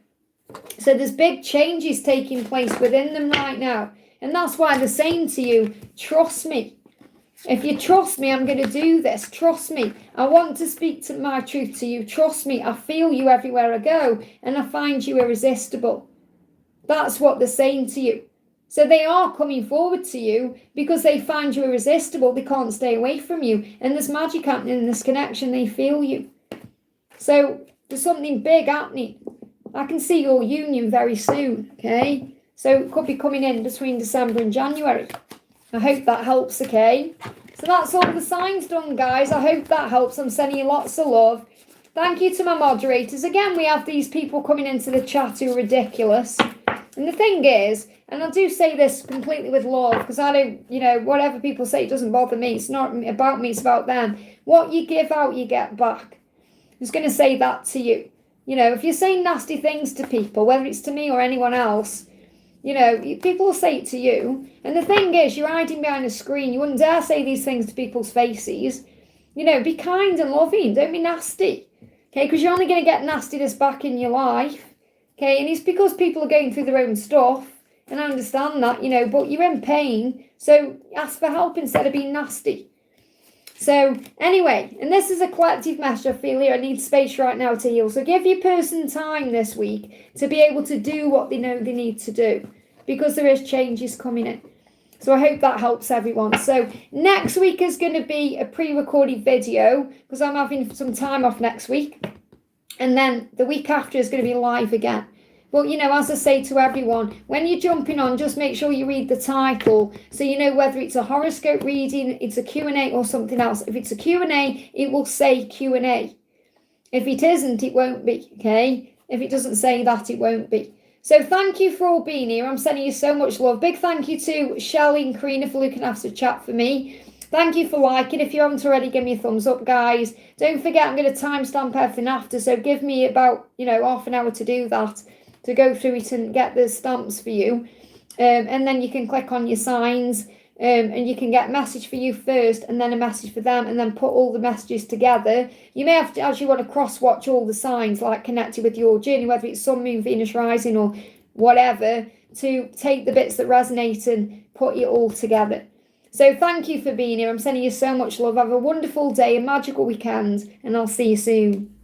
So there's big changes taking place within them right now. And that's why they're saying to you, trust me. If you trust me, I'm going to do this. Trust me. I want to speak to my truth to you. Trust me. I feel you everywhere I go. And I find you irresistible. That's what they're saying to you. So they are coming forward to you because they find you irresistible. They can't stay away from you. And there's magic happening in this connection. They feel you. So there's something big happening. I can see your union very soon, okay? So it could be coming in between December and January. I hope that helps, okay? So that's all the signs done, guys. I hope that helps. I'm sending you lots of love. Thank you to my moderators. Again, we have these people coming into the chat who are ridiculous. And the thing is, and I do say this completely with love, because I don't, whatever people say, it doesn't bother me. It's not about me, it's about them. What you give out, you get back. I was going to say that to you. If you're saying nasty things to people, whether it's to me or anyone else, people will say it to you. And the thing is, you're hiding behind a screen. You wouldn't dare say these things to people's faces. Be kind and loving. Don't be nasty. Okay, because you're only going to get nastiness back in your life. Okay, and it's because people are going through their own stuff. And I understand that, but you're in pain. So ask for help instead of being nasty. So anyway, and this is a collective message I feel here. I need space right now to heal. So give your person time this week to be able to do what they know they need to do. Because there is changes coming in. So I hope that helps everyone. So next week is going to be a pre-recorded video. Because I'm having some time off next week. And then the week after is going to be live again. But, as I say to everyone, when you're jumping on, just make sure you read the title. So you know whether it's a horoscope reading, it's a Q&A or something else. If it's a Q&A, it will say Q&A. If it isn't, it won't be, okay? If it doesn't say that, it won't be. So thank you for all being here. I'm sending you so much love. Big thank you to Shelley and Karina for looking after the chat for me. Thank you for liking. If you haven't already, give me a thumbs up, guys. Don't forget, I'm going to timestamp everything after. So give me about, half an hour to do that. To go through it and get the stamps for you. And then you can click on your signs and you can get a message for you first and then a message for them and then put all the messages together. You may have to actually want to cross-watch all the signs like connected with your journey, whether it's Sun, Moon, Venus, Rising or whatever, to take the bits that resonate and put it all together. So thank you for being here. I'm sending you so much love. Have a wonderful day, a magical weekend, and I'll see you soon.